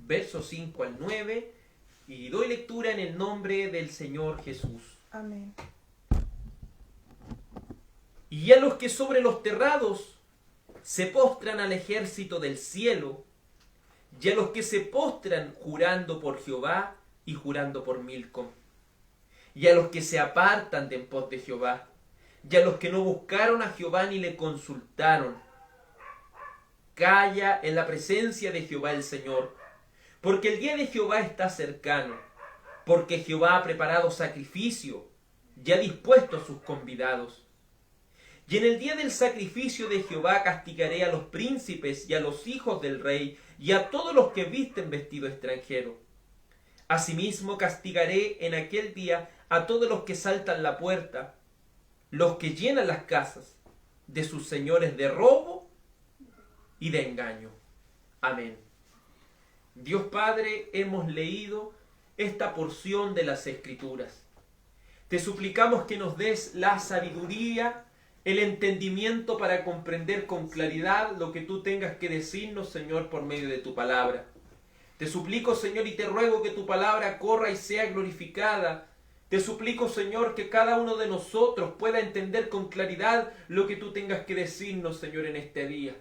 versos 5 al 9, y doy lectura en el nombre del Señor Jesús. Amén. Y a los que sobre los terrados se postran al ejército del cielo, y a los que se postran jurando por Jehová y jurando por Milcom, y a los que se apartan de en pos de Jehová, y a los que no buscaron a Jehová ni le consultaron. Calla en la presencia de Jehová el Señor, porque el día de Jehová está cercano, porque Jehová ha preparado sacrificio y ha dispuesto a sus convidados. Y en el día del sacrificio de Jehová castigaré a los príncipes y a los hijos del rey y a todos los que visten vestido extranjero. Asimismo castigaré en aquel día a todos los que saltan la puerta, los que llenan las casas de sus señores de robo y de engaño. Amén. Dios Padre, hemos leído esta porción de las Escrituras. Te suplicamos que nos des la sabiduría, el entendimiento para comprender con claridad lo que tú tengas que decirnos, Señor, por medio de tu palabra. Te suplico, Señor, y te ruego que tu palabra corra y sea glorificada. Te suplico, Señor, que cada uno de nosotros pueda entender con claridad lo que tú tengas que decirnos, Señor, en este día.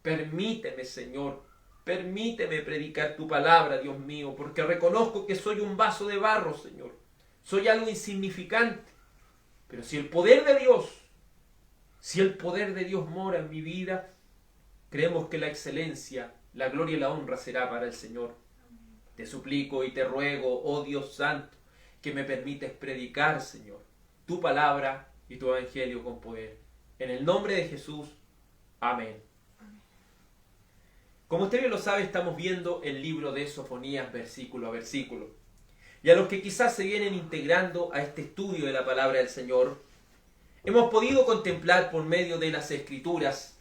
Permíteme, Señor, permíteme predicar tu palabra, Dios mío, porque reconozco que soy un vaso de barro, Señor. Soy algo insignificante. Pero si el poder de Dios mora en mi vida, creemos que la excelencia, la gloria y la honra será para el Señor. Te suplico y te ruego, oh Dios santo, que me permites predicar, Señor, tu palabra y tu evangelio con poder. En el nombre de Jesús, amén. Como usted bien lo sabe, estamos viendo el libro de Sofonías versículo a versículo. Y a los que quizás se vienen integrando a este estudio de la palabra del Señor, hemos podido contemplar por medio de las Escrituras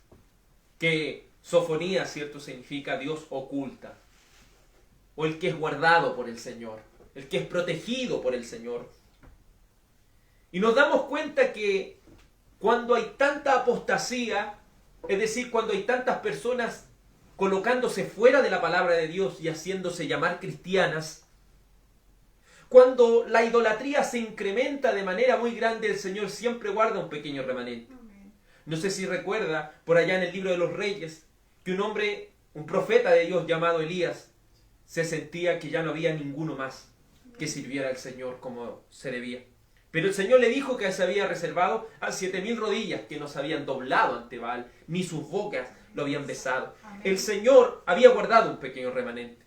que Sofonías, ¿cierto?, significa Dios oculta, o el que es guardado por el Señor, el que es protegido por el Señor. Y nos damos cuenta que cuando hay tanta apostasía, es decir, cuando hay tantas personas colocándose fuera de la palabra de Dios y haciéndose llamar cristianas, cuando la idolatría se incrementa de manera muy grande, el Señor siempre guarda un pequeño remanente. No sé si recuerda, por allá en el libro de los Reyes, que un hombre, un profeta de Dios llamado Elías, se sentía que ya no había ninguno más que sirviera al Señor como se debía. Pero el Señor le dijo que se había reservado a 7,000 rodillas que no se habían doblado ante Baal, ni sus bocas lo habían besado. El Señor había guardado un pequeño remanente.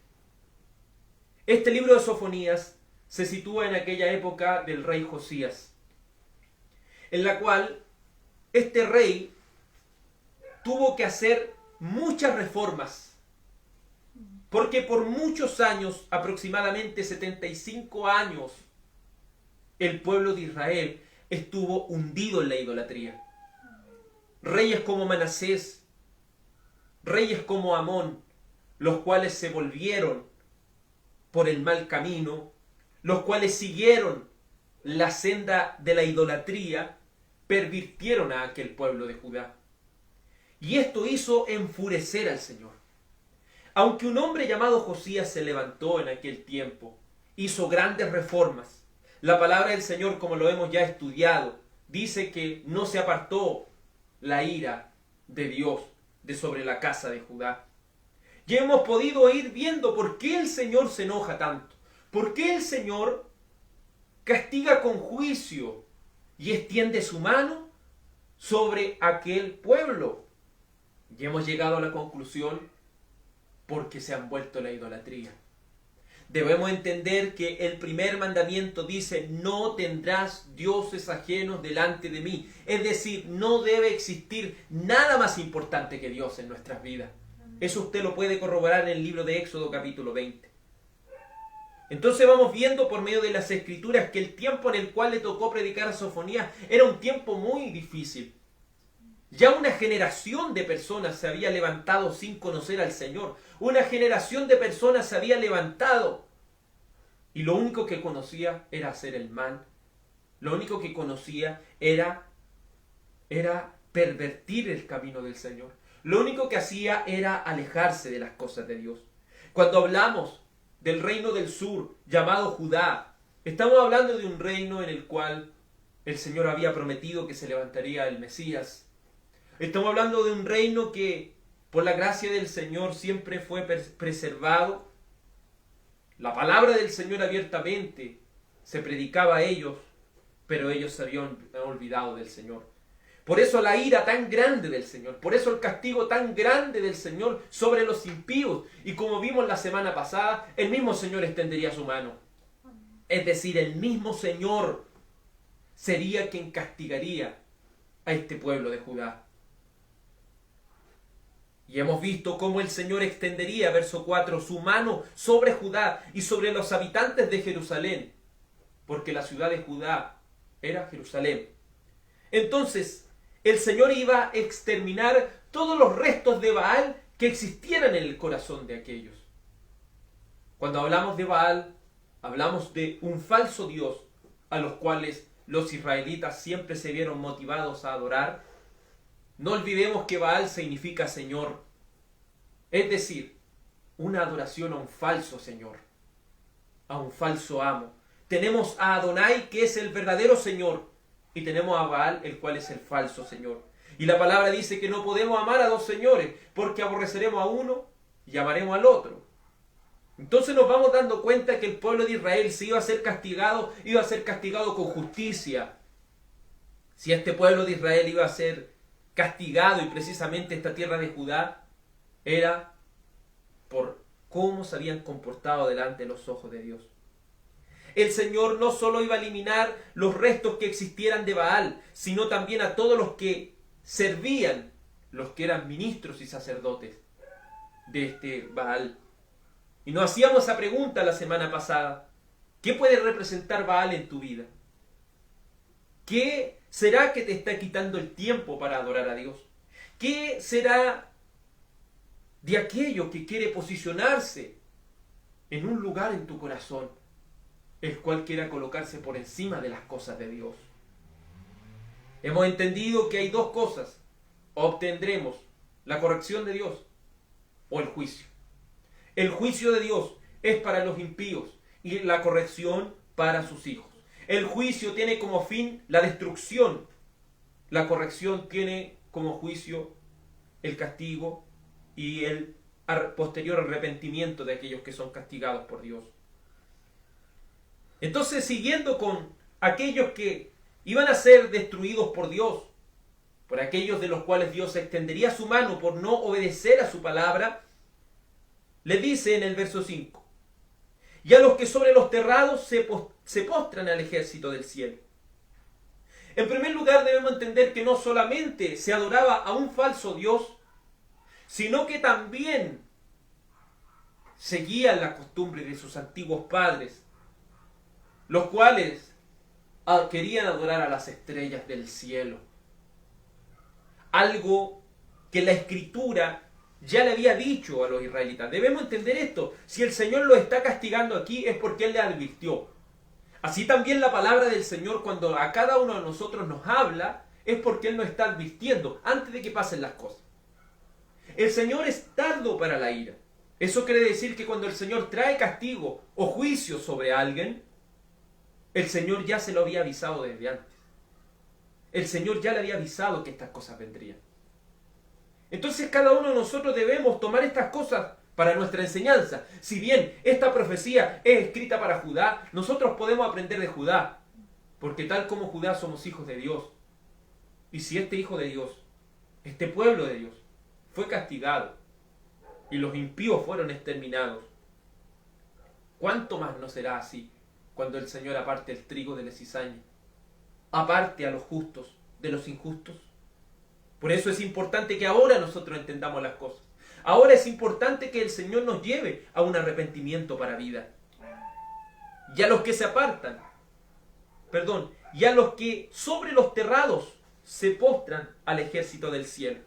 Este libro de Sofonías se sitúa en aquella época del rey Josías, en la cual este rey tuvo que hacer muchas reformas, porque por muchos años, aproximadamente 75 años, el pueblo de Israel estuvo hundido en la idolatría. Reyes como Manasés, reyes como Amón, los cuales se volvieron por el mal camino, los cuales siguieron la senda de la idolatría, pervirtieron a aquel pueblo de Judá. Y esto hizo enfurecer al Señor. Aunque un hombre llamado Josías se levantó en aquel tiempo, hizo grandes reformas, la palabra del Señor, como lo hemos ya estudiado, dice que no se apartó la ira de Dios de sobre la casa de Judá. Y hemos podido ir viendo por qué el Señor se enoja tanto, por qué el Señor castiga con juicio y extiende su mano sobre aquel pueblo. Y hemos llegado a la conclusión, porque se han vuelto a la idolatría. Debemos entender que el primer mandamiento dice: no tendrás dioses ajenos delante de mí. Es decir, no debe existir nada más importante que Dios en nuestras vidas. Eso usted lo puede corroborar en el libro de Éxodo capítulo 20. Entonces vamos viendo por medio de las Escrituras que el tiempo en el cual le tocó predicar a Sofonías era un tiempo muy difícil. Ya una generación de personas se había levantado sin conocer al Señor. Una generación de personas se había levantado y lo único que conocía era hacer el mal. Lo único que conocía era pervertir el camino del Señor. Lo único que hacía era alejarse de las cosas de Dios. Cuando hablamos del reino del sur, llamado Judá, estamos hablando de un reino en el cual el Señor había prometido que se levantaría el Mesías. Estamos hablando de un reino que, por la gracia del Señor, siempre fue preservado. La palabra del Señor abiertamente se predicaba a ellos, pero ellos se habían olvidado del Señor. Por eso la ira tan grande del Señor, por eso el castigo tan grande del Señor sobre los impíos. Y como vimos la semana pasada, el mismo Señor extendería su mano. Es decir, el mismo Señor sería quien castigaría a este pueblo de Judá. Y hemos visto cómo el Señor extendería, verso 4, su mano sobre Judá y sobre los habitantes de Jerusalén, porque la ciudad de Judá era Jerusalén. Entonces, el Señor iba a exterminar todos los restos de Baal que existieran en el corazón de aquellos. Cuando hablamos de Baal, hablamos de un falso Dios a los cuales los israelitas siempre se vieron motivados a adorar. No olvidemos que Baal significa Señor, es decir, una adoración a un falso Señor, a un falso amo. Tenemos a Adonai, que es el verdadero Señor, y tenemos a Baal, el cual es el falso Señor. Y la palabra dice que no podemos amar a dos señores, porque aborreceremos a uno y amaremos al otro. Entonces nos vamos dando cuenta que el pueblo de Israel, si iba a ser castigado con justicia. Si este pueblo de Israel iba a ser castigado, y precisamente esta tierra de Judá, era por cómo se habían comportado delante de los ojos de Dios. El Señor no solo iba a eliminar los restos que existieran de Baal, sino también a todos los que servían, los que eran ministros y sacerdotes de este Baal. Y nos hacíamos esa pregunta la semana pasada: ¿qué puede representar Baal en tu vida? ¿Qué será que te está quitando el tiempo para adorar a Dios? ¿Qué será de aquello que quiere posicionarse en un lugar en tu corazón, el cual quiera colocarse por encima de las cosas de Dios? Hemos entendido que hay dos cosas: obtendremos la corrección de Dios o el juicio. El juicio de Dios es para los impíos y la corrección para sus hijos. El juicio tiene como fin la destrucción. La corrección tiene como juicio el castigo y el posterior arrepentimiento de aquellos que son castigados por Dios. Entonces, siguiendo con aquellos que iban a ser destruidos por Dios, por aquellos de los cuales Dios extendería su mano por no obedecer a su palabra, le dice en el verso 5: y a los que sobre los terrados se postran al ejército del cielo. En primer lugar, debemos entender que no solamente se adoraba a un falso Dios, sino que también seguían la costumbre de sus antiguos padres, los cuales querían adorar a las estrellas del cielo. Algo que la Escritura ya le había dicho a los israelitas. Debemos entender esto: si el Señor los está castigando aquí, es porque Él le advirtió. Así también la palabra del Señor, cuando a cada uno de nosotros nos habla, es porque Él nos está advirtiendo antes de que pasen las cosas. El Señor es tardo para la ira. Eso quiere decir que cuando el Señor trae castigo o juicio sobre alguien, el Señor ya se lo había avisado desde antes. El Señor ya le había avisado que estas cosas vendrían. Entonces cada uno de nosotros debemos tomar estas cosas para nuestra enseñanza. Si bien esta profecía es escrita para Judá, nosotros podemos aprender de Judá, porque tal como Judá somos hijos de Dios. Y si este hijo de Dios, este pueblo de Dios, fue castigado y los impíos fueron exterminados, ¿cuánto más no será así cuando el Señor aparte el trigo de la cizaña, aparte a los justos de los injustos? Por eso es importante que ahora nosotros entendamos las cosas. Ahora es importante que el Señor nos lleve a un arrepentimiento para vida. Y a los que se apartan, y a los que sobre los terrados se postran al ejército del cielo.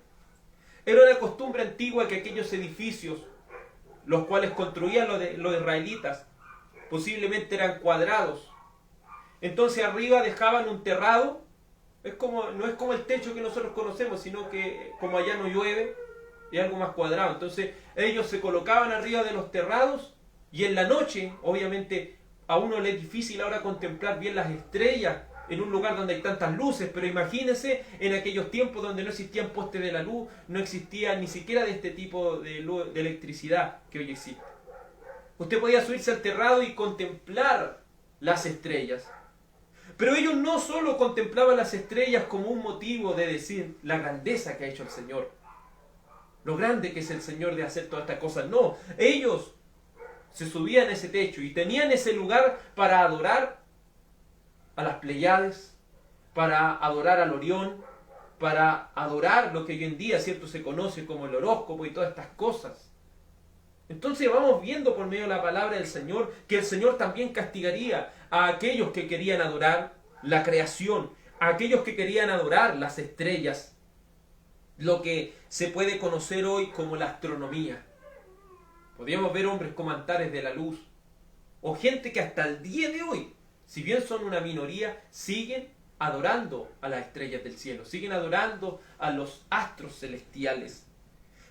Era una costumbre antigua que aquellos edificios, los cuales construían los israelitas, posiblemente eran cuadrados. Entonces arriba dejaban un terrado. No es como el techo que nosotros conocemos, sino que como allá no llueve, es algo más cuadrado. Entonces ellos se colocaban arriba de los terrados y en la noche, obviamente a uno le es difícil ahora contemplar bien las estrellas en un lugar donde hay tantas luces, pero imagínense en aquellos tiempos donde no existían postes de la luz, no existía ni siquiera de este tipo de electricidad que hoy existe. Usted podía subirse al terrado y contemplar las estrellas. Pero ellos no solo contemplaban las estrellas como un motivo de decir la grandeza que ha hecho el Señor, lo grande que es el Señor de hacer todas estas cosas. No, ellos se subían a ese techo y tenían ese lugar para adorar a las Pleiades, para adorar al Orión, para adorar lo que hoy en día, ¿cierto?, se conoce como el horóscopo y todas estas cosas. Entonces vamos viendo por medio de la palabra del Señor que el Señor también castigaría a aquellos que querían adorar la creación, a aquellos que querían adorar las estrellas, lo que se puede conocer hoy como la astronomía. Podríamos ver hombres como Antares de la Luz, o gente que hasta el día de hoy, si bien son una minoría, siguen adorando a las estrellas del cielo, siguen adorando a los astros celestiales.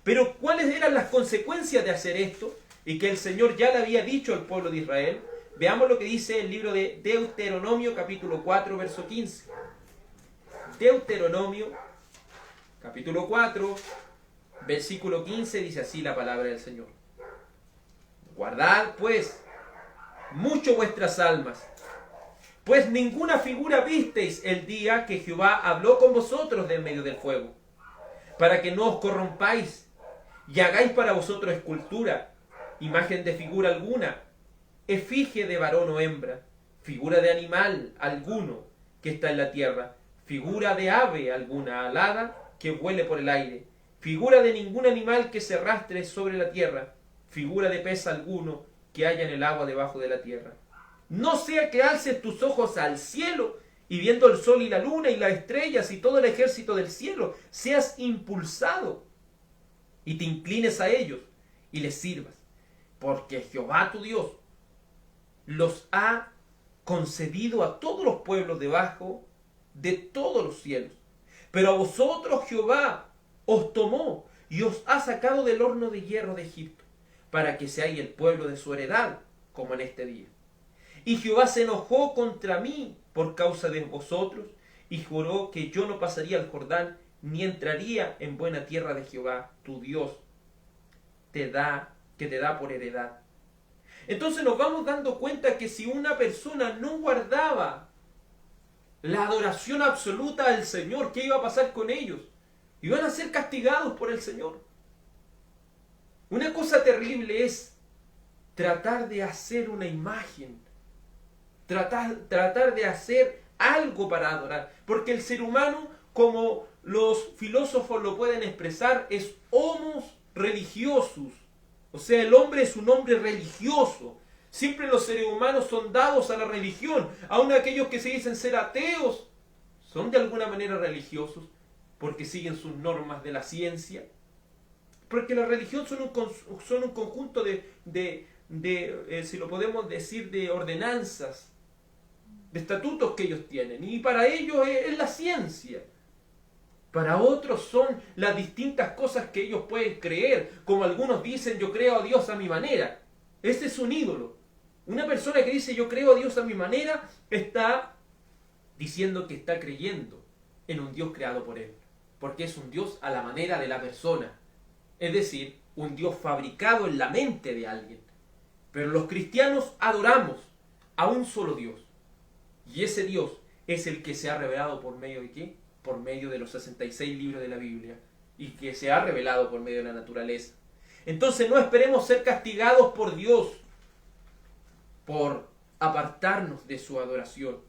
Pero ¿cuáles eran las consecuencias de hacer esto? Y que el Señor ya le había dicho al pueblo de Israel. Veamos lo que dice el libro de Deuteronomio, capítulo 4, verso 15. Deuteronomio, capítulo 4, versículo 15, dice así la palabra del Señor. Guardad, pues, mucho vuestras almas, pues ninguna figura visteis el día que Jehová habló con vosotros de en medio del fuego, para que no os corrompáis y hagáis para vosotros escultura, imagen de figura alguna, efigie de varón o hembra, figura de animal alguno que está en la tierra, figura de ave alguna alada que vuele por el aire, figura de ningún animal que se arrastre sobre la tierra, figura de pez alguno que haya en el agua debajo de la tierra. No sea que alces tus ojos al cielo y viendo el sol y la luna y las estrellas y todo el ejército del cielo, seas impulsado y te inclines a ellos y les sirvas, porque Jehová tu Dios los ha concedido a todos los pueblos debajo de todos los cielos. Pero a vosotros Jehová os tomó y os ha sacado del horno de hierro de Egipto, para que seáis el pueblo de su heredad, como en este día. Y Jehová se enojó contra mí por causa de vosotros, y juró que yo no pasaría el Jordán, ni entraría en buena tierra de Jehová, tu Dios, que te da por heredad. Entonces nos vamos dando cuenta que si una persona no guardaba la adoración absoluta al Señor, ¿qué iba a pasar con ellos? Iban a ser castigados por el Señor. Una cosa terrible es tratar de hacer una imagen, tratar de hacer algo para adorar, porque el ser humano, como los filósofos lo pueden expresar, es homos religiosus. O sea, el hombre es un hombre religioso. Siempre los seres humanos son dados a la religión. Aun aquellos que se dicen ser ateos son de alguna manera religiosos porque siguen sus normas de la ciencia. Porque la religión son un conjunto si lo podemos decir, de ordenanzas, de estatutos que ellos tienen. Y para ellos es la ciencia. Para otros son las distintas cosas que ellos pueden creer. Como algunos dicen, yo creo a Dios a mi manera. Ese es un ídolo. Una persona que dice yo creo a Dios a mi manera está diciendo que está creyendo en un Dios creado por él. Porque es un Dios a la manera de la persona. Es decir, un Dios fabricado en la mente de alguien. Pero los cristianos adoramos a un solo Dios. Y ese Dios es el que se ha revelado por medio de ¿qué? Por medio de los 66 libros de la Biblia. Y que se ha revelado por medio de la naturaleza. Entonces no esperemos ser castigados por Dios por apartarnos de su adoración.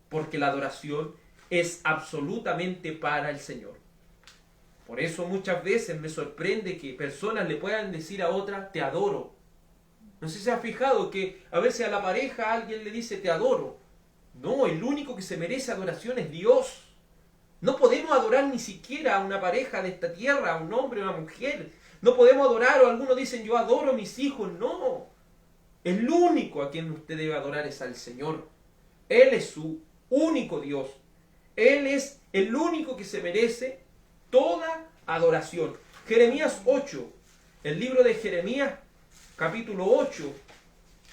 Porque la adoración es absolutamente para el Señor. Por eso muchas veces me sorprende que personas le puedan decir a otra, te adoro. No sé si se ha fijado que a veces a la pareja alguien le dice, te adoro. No, el único que se merece adoración es Dios. No podemos adorar ni siquiera a una pareja de esta tierra, a un hombre o a una mujer. No podemos adorar, o algunos dicen, yo adoro a mis hijos. No. El único a quien usted debe adorar es al Señor. Él es su único Dios. Él es el único que se merece toda adoración. Jeremías 8, el libro de Jeremías, capítulo 8,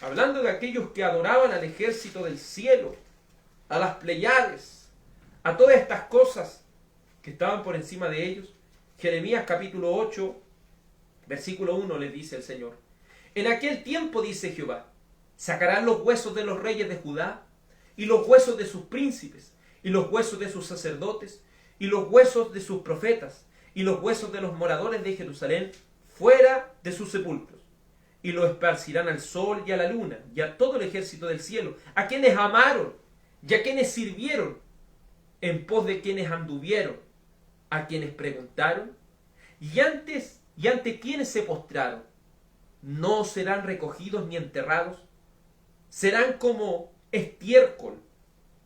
hablando de aquellos que adoraban al ejército del cielo, a las Pleiades, a todas estas cosas que estaban por encima de ellos. Jeremías capítulo 8, versículo 1 les dice el Señor: en aquel tiempo, dice Jehová, sacarán los huesos de los reyes de Judá, y los huesos de sus príncipes, y los huesos de sus sacerdotes, y los huesos de sus profetas, y los huesos de los moradores de Jerusalén, fuera de sus sepulcros, y los esparcirán al sol y a la luna, y a todo el ejército del cielo, a quienes amaron, y a quienes sirvieron, en pos de quienes anduvieron, a quienes preguntaron, y ante quienes se postraron. No serán recogidos ni enterrados, serán como estiércol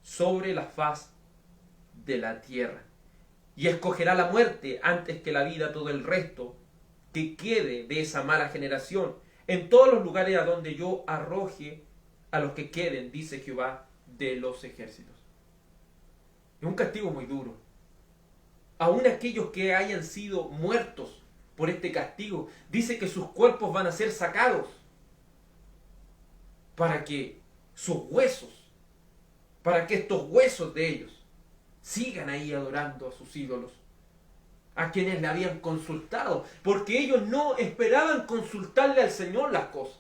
sobre la faz de la tierra. Y escogerá la muerte antes que la vida todo el resto que quede de esa mala generación, en todos los lugares a donde yo arroje a los que queden, dice Jehová de los ejércitos. Es un castigo muy duro. Aún aquellos que hayan sido muertos por este castigo, dice que sus cuerpos van a ser sacados para que sus huesos, para que estos huesos de ellos sigan ahí adorando a sus ídolos, a quienes le habían consultado, porque ellos no esperaban consultarle al Señor las cosas.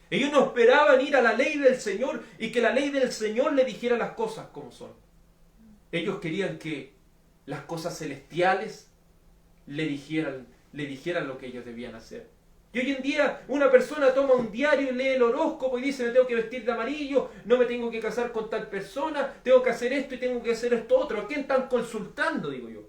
Ellos no esperaban ir a la ley del Señor y que la ley del Señor le dijera las cosas como son. Ellos querían que las cosas celestiales le dijeran lo que ellos debían hacer. Y hoy en día una persona toma un diario y lee el horóscopo y dice: me tengo que vestir de amarillo, no me tengo que casar con tal persona, tengo que hacer esto y tengo que hacer esto otro. ¿A quién están consultando, digo yo?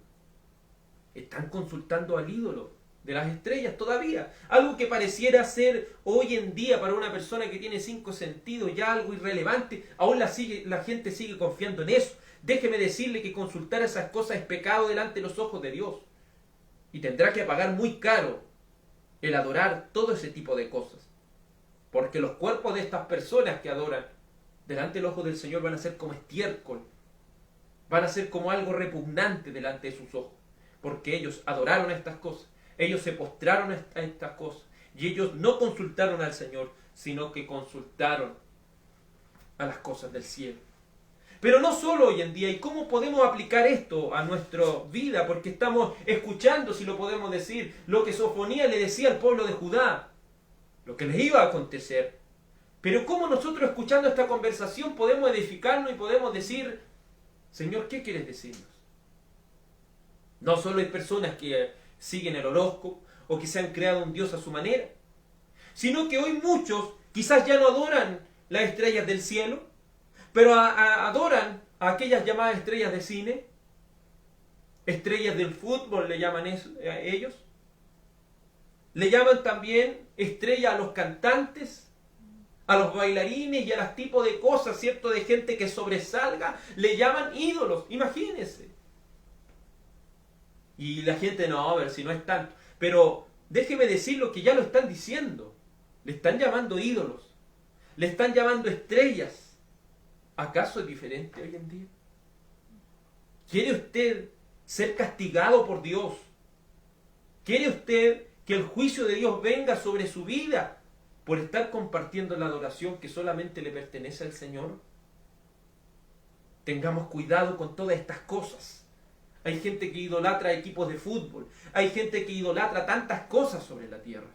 Están consultando al ídolo de las estrellas todavía. Algo que pareciera ser hoy en día para una persona que tiene 5 sentidos ya algo irrelevante, aún la gente sigue confiando en eso. Déjeme decirle que consultar esas cosas es pecado delante de los ojos de Dios. Y tendrá que pagar muy caro el adorar todo ese tipo de cosas. Porque los cuerpos de estas personas que adoran delante del ojo del Señor van a ser como estiércol. Van a ser como algo repugnante delante de sus ojos. Porque ellos adoraron a estas cosas. Ellos se postraron a estas cosas. Y ellos no consultaron al Señor, sino que consultaron a las cosas del cielo. Pero no solo hoy en día. ¿Y cómo podemos aplicar esto a nuestra vida? Porque estamos escuchando, si lo podemos decir, lo que Sofonías le decía al pueblo de Judá, lo que les iba a acontecer. Pero ¿cómo nosotros, escuchando esta conversación, podemos edificarnos y podemos decir: Señor, ¿qué quieres decirnos? No solo hay personas que siguen el horóscopo o que se han creado un Dios a su manera, sino que hoy muchos quizás ya no adoran las estrellas del cielo, pero adoran a aquellas llamadas estrellas de cine, estrellas del fútbol le llaman a ellos. Le llaman también estrella a los cantantes, a los bailarines y a los tipos de cosas, ¿cierto? De gente que sobresalga, le llaman ídolos, imagínense. Y la gente, no, a ver si no es tanto. Pero déjeme decirlo, que ya lo están diciendo. Le están llamando ídolos, le están llamando estrellas. ¿Acaso es diferente hoy en día? ¿Quiere usted ser castigado por Dios? ¿Quiere usted que el juicio de Dios venga sobre su vida por estar compartiendo la adoración que solamente le pertenece al Señor? Tengamos cuidado con todas estas cosas. Hay gente que idolatra equipos de fútbol. Hay gente que idolatra tantas cosas sobre la tierra.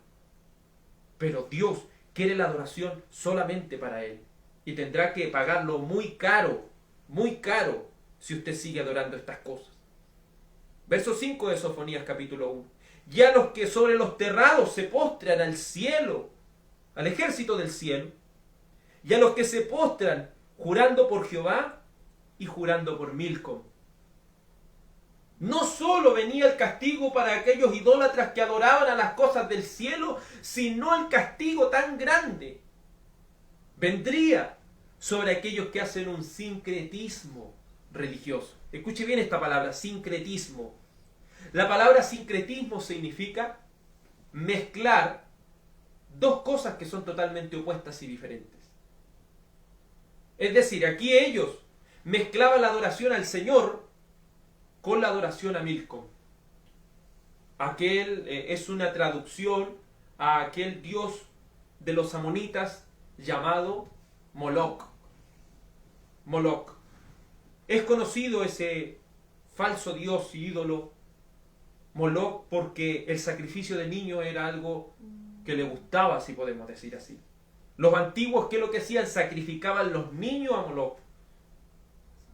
Pero Dios quiere la adoración solamente para Él. Y tendrá que pagarlo muy caro, si usted sigue adorando estas cosas. Verso 5 de Sofonías capítulo 1. Y a los que sobre los terrados se postran al cielo, al ejército del cielo, y a los que se postran jurando por Jehová y jurando por Milcom. No solo venía el castigo para aquellos idólatras que adoraban a las cosas del cielo, sino el castigo tan grande vendría sobre aquellos que hacen un sincretismo religioso. Escuche bien esta palabra, sincretismo. La palabra sincretismo significa mezclar dos cosas que son totalmente opuestas y diferentes. Es decir, aquí ellos mezclaban la adoración al Señor con la adoración a Milcom. es una traducción a aquel dios de los amonitas llamado Moloc. Moloc. Es conocido ese falso dios y ídolo Moloc porque el sacrificio de niños era algo que le gustaba, si podemos decir así. Los antiguos, ¿qué es lo que hacían? Sacrificaban los niños a Moloc.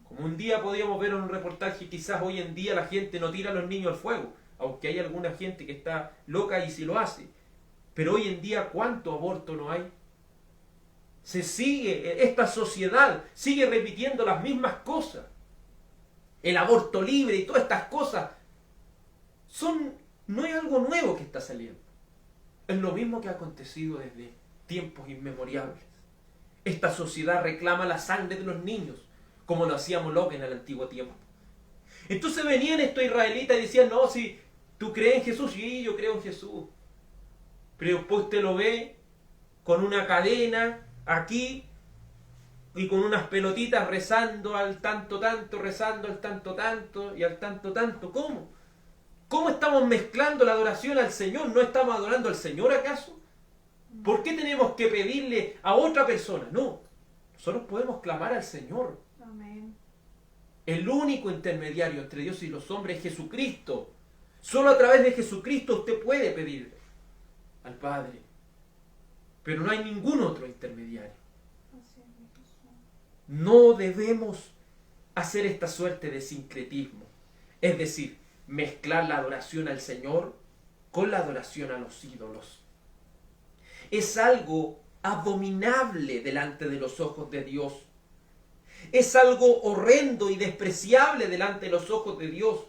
Como un día podíamos ver en un reportaje, quizás hoy en día la gente no tira a los niños al fuego, aunque hay alguna gente que está loca y sí lo hace. Pero hoy en día, ¿cuánto aborto no hay? Esta sociedad sigue repitiendo las mismas cosas. El aborto libre y todas estas cosas no es algo nuevo que está saliendo. Es lo mismo que ha acontecido desde tiempos inmemoriales. Esta sociedad reclama la sangre de los niños, como lo hacía Moloc en el antiguo tiempo. Entonces venían estos israelitas y decían, no, si tú crees en Jesús, sí, yo creo en Jesús. Pero después usted lo ve con una cadena aquí y con unas pelotitas rezando al tanto tanto, rezando al tanto tanto y al tanto tanto. ¿Cómo? ¿Cómo estamos mezclando la adoración al Señor? ¿No estamos adorando al Señor acaso? ¿Por qué tenemos que pedirle a otra persona? No, nosotros podemos clamar al Señor. Amén. El único intermediario entre Dios y los hombres es Jesucristo. Solo a través de Jesucristo usted puede pedirle al Padre. Pero no hay ningún otro intermediario. No debemos hacer esta suerte de sincretismo. Es decir, mezclar la adoración al Señor con la adoración a los ídolos. Es algo abominable delante de los ojos de Dios. Es algo horrendo y despreciable delante de los ojos de Dios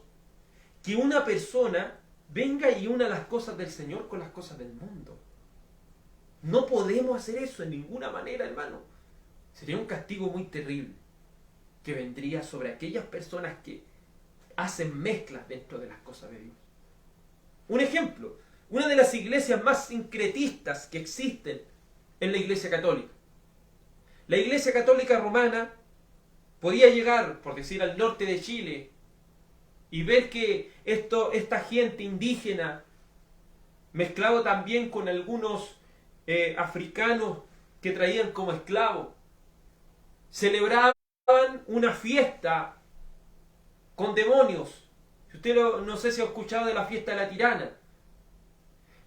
que una persona venga y una las cosas del Señor con las cosas del mundo. No podemos hacer eso en ninguna manera, hermano. Sería un castigo muy terrible que vendría sobre aquellas personas que hacen mezclas dentro de las cosas de Dios. Un ejemplo, una de las iglesias más sincretistas que existen es la Iglesia Católica. La Iglesia Católica Romana podía llegar, por decir, al norte de Chile y ver que esta gente indígena, mezclado también con algunos africanos que traían como esclavos, celebraban una fiesta con demonios. Usted no sé si ha escuchado de la fiesta de la tirana.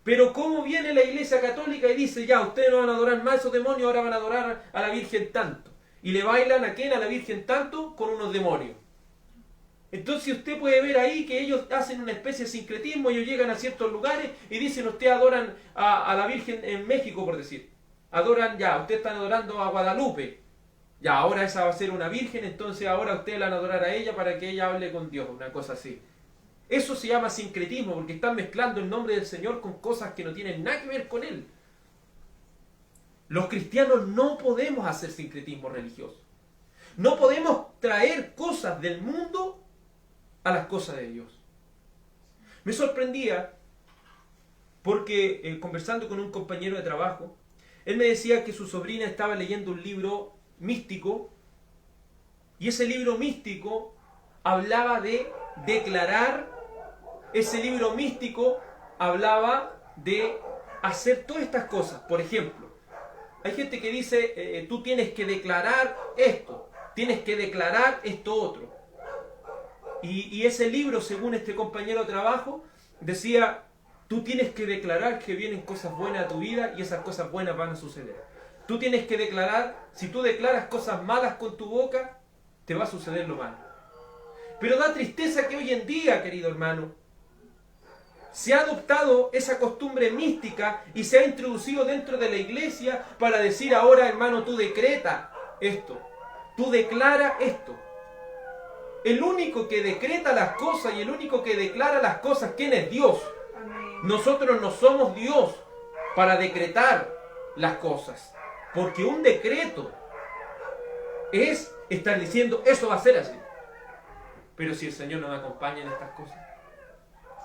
Pero cómo viene la Iglesia Católica y dice, ya, ustedes no van a adorar más a esos demonios, ahora van a adorar a la Virgen tanto. Y le bailan a quién, a la Virgen tanto, con unos demonios. Entonces usted puede ver ahí que ellos hacen una especie de sincretismo, ellos llegan a ciertos lugares y dicen, ustedes adoran a la Virgen en México, por decir. Adoran, ya, ustedes están adorando a Guadalupe. Ya, ahora esa va a ser una virgen, entonces ahora ustedes la van a adorar a ella para que ella hable con Dios, una cosa así. Eso se llama sincretismo, porque están mezclando el nombre del Señor con cosas que no tienen nada que ver con Él. Los cristianos no podemos hacer sincretismo religioso. No podemos traer cosas del mundo a las cosas de Dios. Me sorprendía porque conversando con un compañero de trabajo, él me decía que su sobrina estaba leyendo un libro místico y ese libro místico hablaba de declarar, ese libro místico hablaba de hacer todas estas cosas. Por ejemplo, hay gente que dice tú tienes que declarar esto, tienes que declarar esto otro. Y ese libro, según este compañero de trabajo, decía, tú tienes que declarar que vienen cosas buenas a tu vida y esas cosas buenas van a suceder. Tú tienes que declarar, si tú declaras cosas malas con tu boca, te va a suceder lo malo. Pero da tristeza que hoy en día, querido hermano, se ha adoptado esa costumbre mística y se ha introducido dentro de la iglesia para decir ahora, hermano, tú decreta esto, tú declara esto. El único que decreta las cosas y el único que declara las cosas, ¿quién es? Dios. Amén. Nosotros no somos Dios para decretar las cosas. Porque un decreto es estar diciendo, eso va a ser así. Pero si el Señor no me acompaña en estas cosas.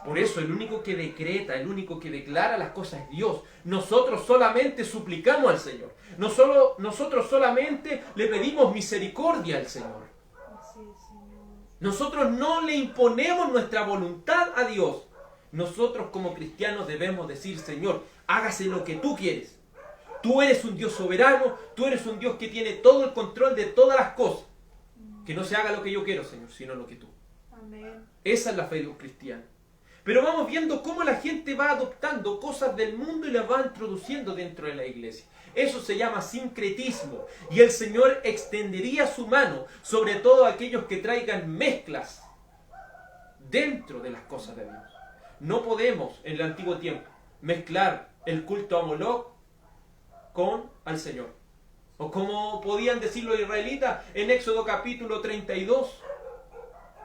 Por eso el único que decreta, el único que declara las cosas es Dios. Nosotros solamente suplicamos al Señor. Nosotros solamente le pedimos misericordia al Señor. Así es, Señor. Nosotros no le imponemos nuestra voluntad a Dios. nosotros como cristianos debemos decir: Señor, hágase lo que tú quieres. Tú eres un Dios soberano, tú eres un Dios que tiene todo el control de todas las cosas. Que no se haga lo que yo quiero, Señor, sino lo que tú. Amén. Esa es la fe de un cristiano. Pero vamos viendo cómo la gente va adoptando cosas del mundo y las va introduciendo dentro de la iglesia. Eso se llama sincretismo. Y el Señor extendería su mano sobre todo aquellos que traigan mezclas dentro de las cosas de Dios. No podemos, en el antiguo tiempo, mezclar el culto a Moloch con al Señor. O como podían decir los israelitas en Éxodo capítulo 32,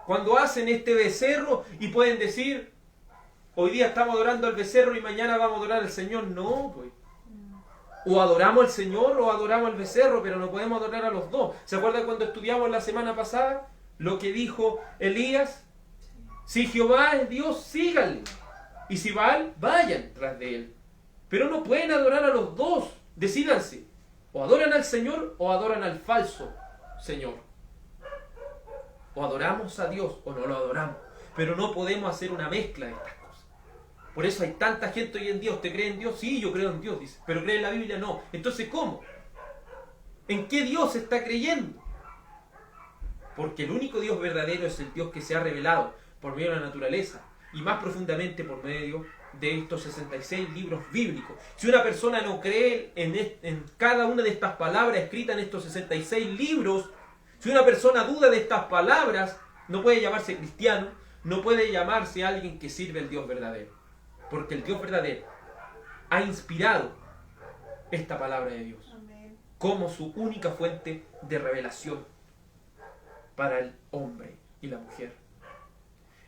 cuando hacen este becerro y pueden decir: hoy día estamos adorando al becerro y mañana vamos a adorar al Señor. No, pues. O adoramos al Señor o adoramos al becerro, pero no podemos adorar a los dos. ¿Se acuerdan cuando estudiamos la semana pasada lo que dijo Elías? Si Jehová es Dios, síganle. Y si Baal, vayan tras de él. Pero no pueden adorar a los dos. Decídanse. O adoran al Señor o adoran al falso Señor. O adoramos a Dios o no lo adoramos. Pero no podemos hacer una mezcla de estas cosas. Por eso hay tanta gente hoy en día: ¿usted cree en Dios? Sí, yo creo en Dios, dice. Pero cree en la Biblia, no. Entonces, ¿cómo? ¿En qué Dios está creyendo? Porque el único Dios verdadero es el Dios que se ha revelado por medio de la naturaleza y más profundamente por medio de estos 66 libros bíblicos. Si una persona no cree en cada una de estas palabras escritas en estos 66 libros, si una persona duda de estas palabras, no puede llamarse cristiano, no puede llamarse alguien que sirve al Dios verdadero. Porque el Dios verdadero ha inspirado esta palabra de Dios como su única fuente de revelación para el hombre y la mujer.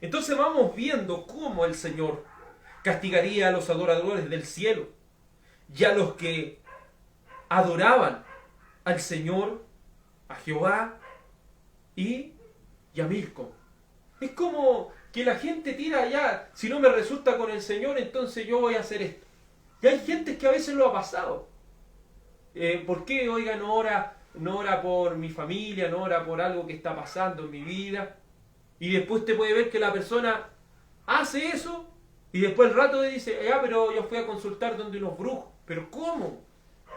Entonces vamos viendo cómo el Señor castigaría a los adoradores del cielo y a los que adoraban al Señor, a Jehová y a Milcom. Es como que la gente tira allá: si no me resulta con el Señor, entonces yo voy a hacer esto. Y hay gente que a veces lo ha pasado. ¿Por qué? Oiga, no ora por mi familia, no ora por algo que está pasando en mi vida. Y después te puede ver que la persona hace eso y después al rato le dice: pero yo fui a consultar donde unos brujos. ¿Pero cómo?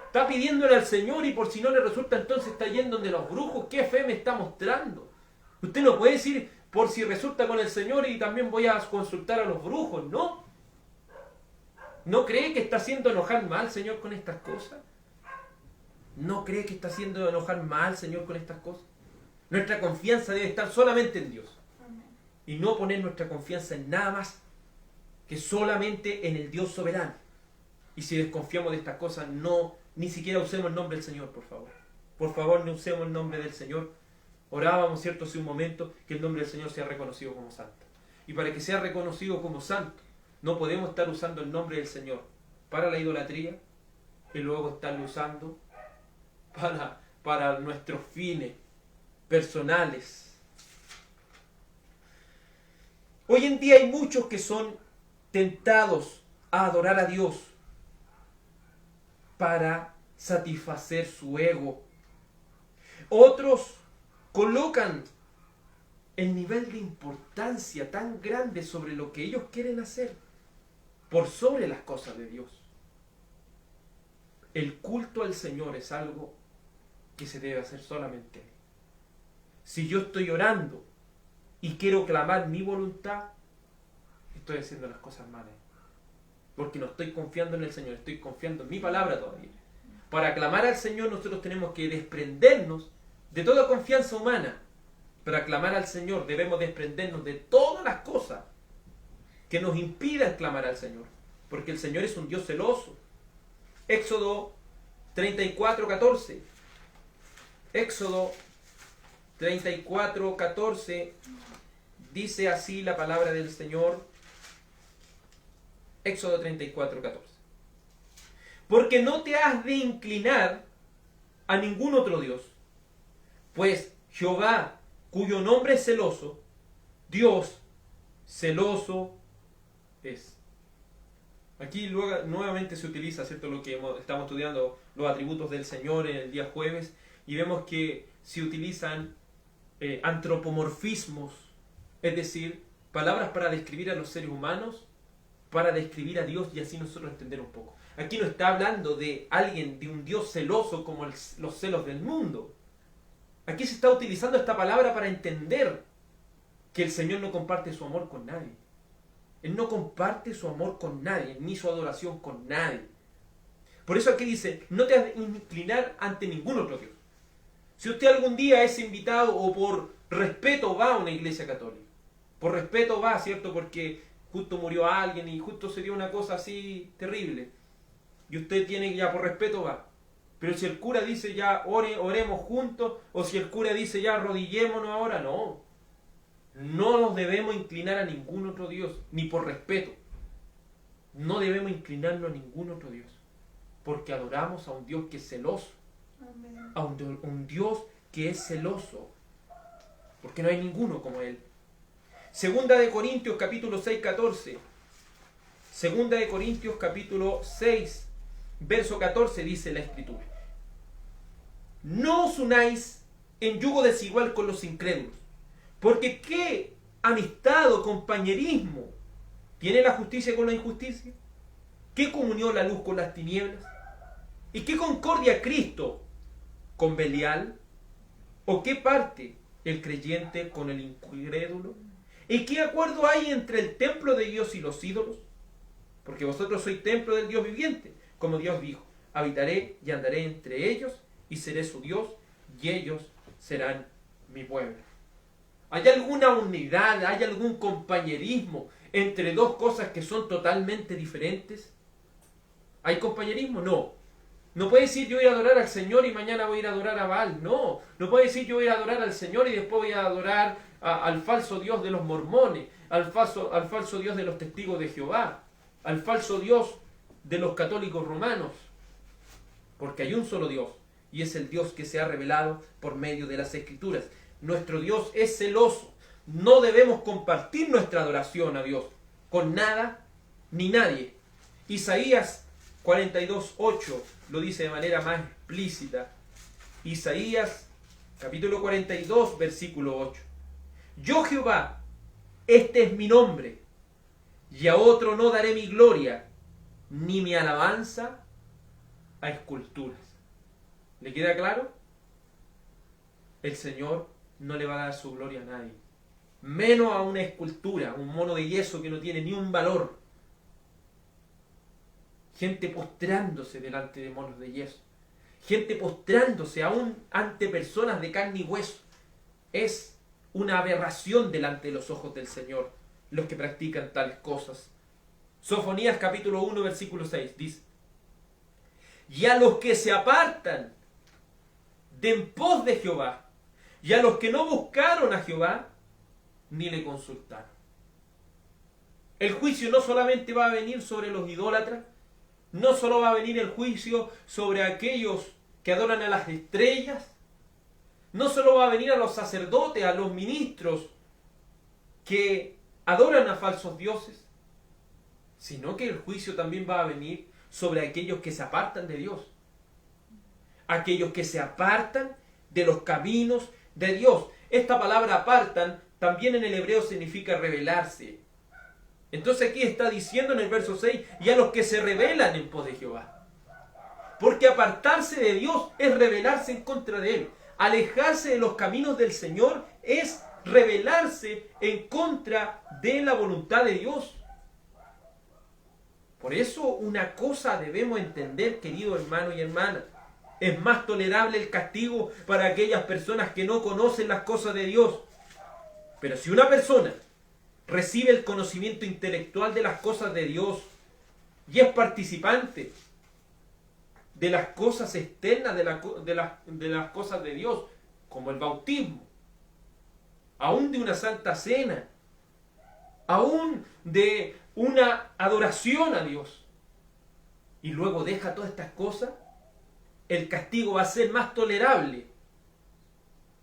Está pidiéndole al Señor y por si no le resulta, entonces está yendo donde los brujos. ¿Qué fe me está mostrando? Usted no puede decir: por si resulta con el Señor y también voy a consultar a los brujos. No. ¿No cree que está haciendo enojar mal al Señor con estas cosas? ¿No cree que está haciendo enojar mal al Señor con estas cosas? Nuestra confianza debe estar solamente en Dios. Y no poner nuestra confianza en nada más que solamente en el Dios soberano. Y si desconfiamos de estas cosas, no, ni siquiera usemos el nombre del Señor, por favor. Por favor, no usemos el nombre del Señor. Orábamos, ¿cierto?, hace un momento, que el nombre del Señor sea reconocido como santo. Y para que sea reconocido como santo, no podemos estar usando el nombre del Señor para la idolatría y luego estarlo usando para nuestros fines personales. Hoy en día hay muchos que son tentados a adorar a Dios para satisfacer su ego. Otros colocan el nivel de importancia tan grande sobre lo que ellos quieren hacer por sobre las cosas de Dios. El culto al Señor es algo que se debe hacer solamente a Él. Si yo estoy orando y quiero clamar mi voluntad, estoy haciendo las cosas malas. Porque no estoy confiando en el Señor, estoy confiando en mi palabra todavía. Para clamar al Señor nosotros tenemos que desprendernos de toda confianza humana. Para clamar al Señor debemos desprendernos de todas las cosas que nos impidan clamar al Señor. Porque el Señor es un Dios celoso. Éxodo 34:14. Éxodo 34:14 dice así la palabra del Señor. Éxodo 34:14. Porque no te has de inclinar a ningún otro Dios, pues Jehová, cuyo nombre es celoso, Dios celoso es. Aquí luego, nuevamente se utiliza, ¿cierto?, lo que estamos estudiando, los atributos del Señor en el día jueves, y vemos que se utilizan antropomorfismos, es decir, palabras para describir a los seres humanos para describir a Dios y así nosotros entender un poco. Aquí no está hablando de alguien, de un Dios celoso como los celos del mundo. Aquí se está utilizando esta palabra para entender que el Señor no comparte su amor con nadie. Él no comparte su amor con nadie, ni su adoración con nadie. Por eso aquí dice, no te has de inclinar ante ningún otro Dios. Si usted algún día es invitado o por respeto va a una iglesia católica, por respeto va, ¿cierto? Porque justo murió alguien y justo se dio una cosa así terrible. Y usted tiene que ya por respeto va. Pero si el cura dice ya oremos juntos, o si el cura dice ya arrodillémonos ahora, no. No nos debemos inclinar a ningún otro Dios, ni por respeto. No debemos inclinarnos a ningún otro Dios, porque adoramos a un Dios que es celoso. Amén. A un Dios que es celoso, porque no hay ninguno como Él. Segunda de Corintios capítulo 6, 14. Segunda de Corintios capítulo 6, verso 14 dice la Escritura: no os unáis en yugo desigual con los incrédulos, porque ¿qué amistad o compañerismo tiene la justicia con la injusticia? ¿Qué comunión la luz con las tinieblas? ¿Y qué concordia Cristo con Belial? ¿O qué parte el creyente con el incrédulo? ¿Y qué acuerdo hay entre el templo de Dios y los ídolos? Porque vosotros sois templo del Dios viviente, como Dios dijo: habitaré y andaré entre ellos, y seré su Dios, y ellos serán mi pueblo. ¿Hay alguna unidad, hay algún compañerismo entre dos cosas que son totalmente diferentes? ¿Hay compañerismo? No. No puede decir yo voy a adorar al Señor y mañana voy a ir a adorar a Baal. No. No puede decir yo voy a adorar al Señor y después voy a adorar al falso Dios de los mormones, al falso Dios de los testigos de Jehová, al falso Dios de los católicos romanos. Porque hay un solo Dios, y es el Dios que se ha revelado por medio de las Escrituras. Nuestro Dios es celoso. No debemos compartir nuestra adoración a Dios con nada ni nadie. Isaías 42:8 lo dice de manera más explícita. Isaías capítulo 42, versículo 8. Yo Jehová, este es mi nombre, y a otro no daré mi gloria, ni mi alabanza a esculturas. ¿Le queda claro? El Señor no le va a dar su gloria a nadie, menos a una escultura, un mono de yeso que no tiene ni un valor. Gente postrándose delante de monos de yeso, gente postrándose aún ante personas de carne y hueso. Es una aberración delante de los ojos del Señor los que practican tales cosas. Sofonías capítulo 1 versículo 6 dice: y a los que se apartan de en pos de Jehová, y a los que no buscaron a Jehová, ni le consultaron. El juicio no solamente va a venir sobre los idólatras, no solo va a venir el juicio sobre aquellos que adoran a las estrellas, no solo va a venir a los sacerdotes, a los ministros que adoran a falsos dioses, sino que el juicio también va a venir sobre aquellos que se apartan de Dios, aquellos que se apartan de los caminos de Dios. Esta palabra apartan también en el hebreo significa rebelarse. Entonces aquí está diciendo en el verso 6, y a los que se rebelan en pos de Jehová. Porque apartarse de Dios es rebelarse en contra de Él. Alejarse de los caminos del Señor es rebelarse en contra de la voluntad de Dios. Por eso una cosa debemos entender, querido hermano y hermana: es más tolerable el castigo para aquellas personas que no conocen las cosas de Dios. Pero si una persona recibe el conocimiento intelectual de las cosas de Dios y es participante de las cosas externas de las cosas de Dios, como el bautismo, aún de una santa cena, aún de una adoración a Dios, y luego deja todas estas cosas, el castigo va a ser más tolerable.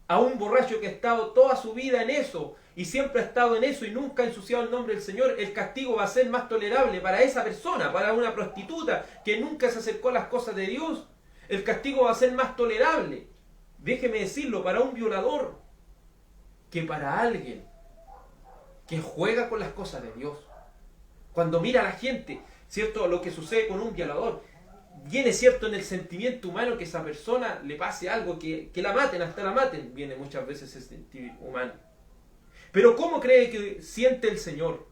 A un borracho que ha estado toda su vida en eso y siempre ha estado en eso y nunca ha ensuciado el nombre del Señor, el castigo va a ser más tolerable para esa persona. Para una prostituta que nunca se acercó a las cosas de Dios, el castigo va a ser más tolerable, déjeme decirlo, para un violador que para alguien que juega con las cosas de Dios. Cuando mira a la gente, ¿cierto? Lo que sucede con un violador, viene, ¿cierto?, en el sentimiento humano que esa persona le pase algo, que la maten, hasta la maten, viene muchas veces ese sentido humano. Pero ¿cómo cree que siente el Señor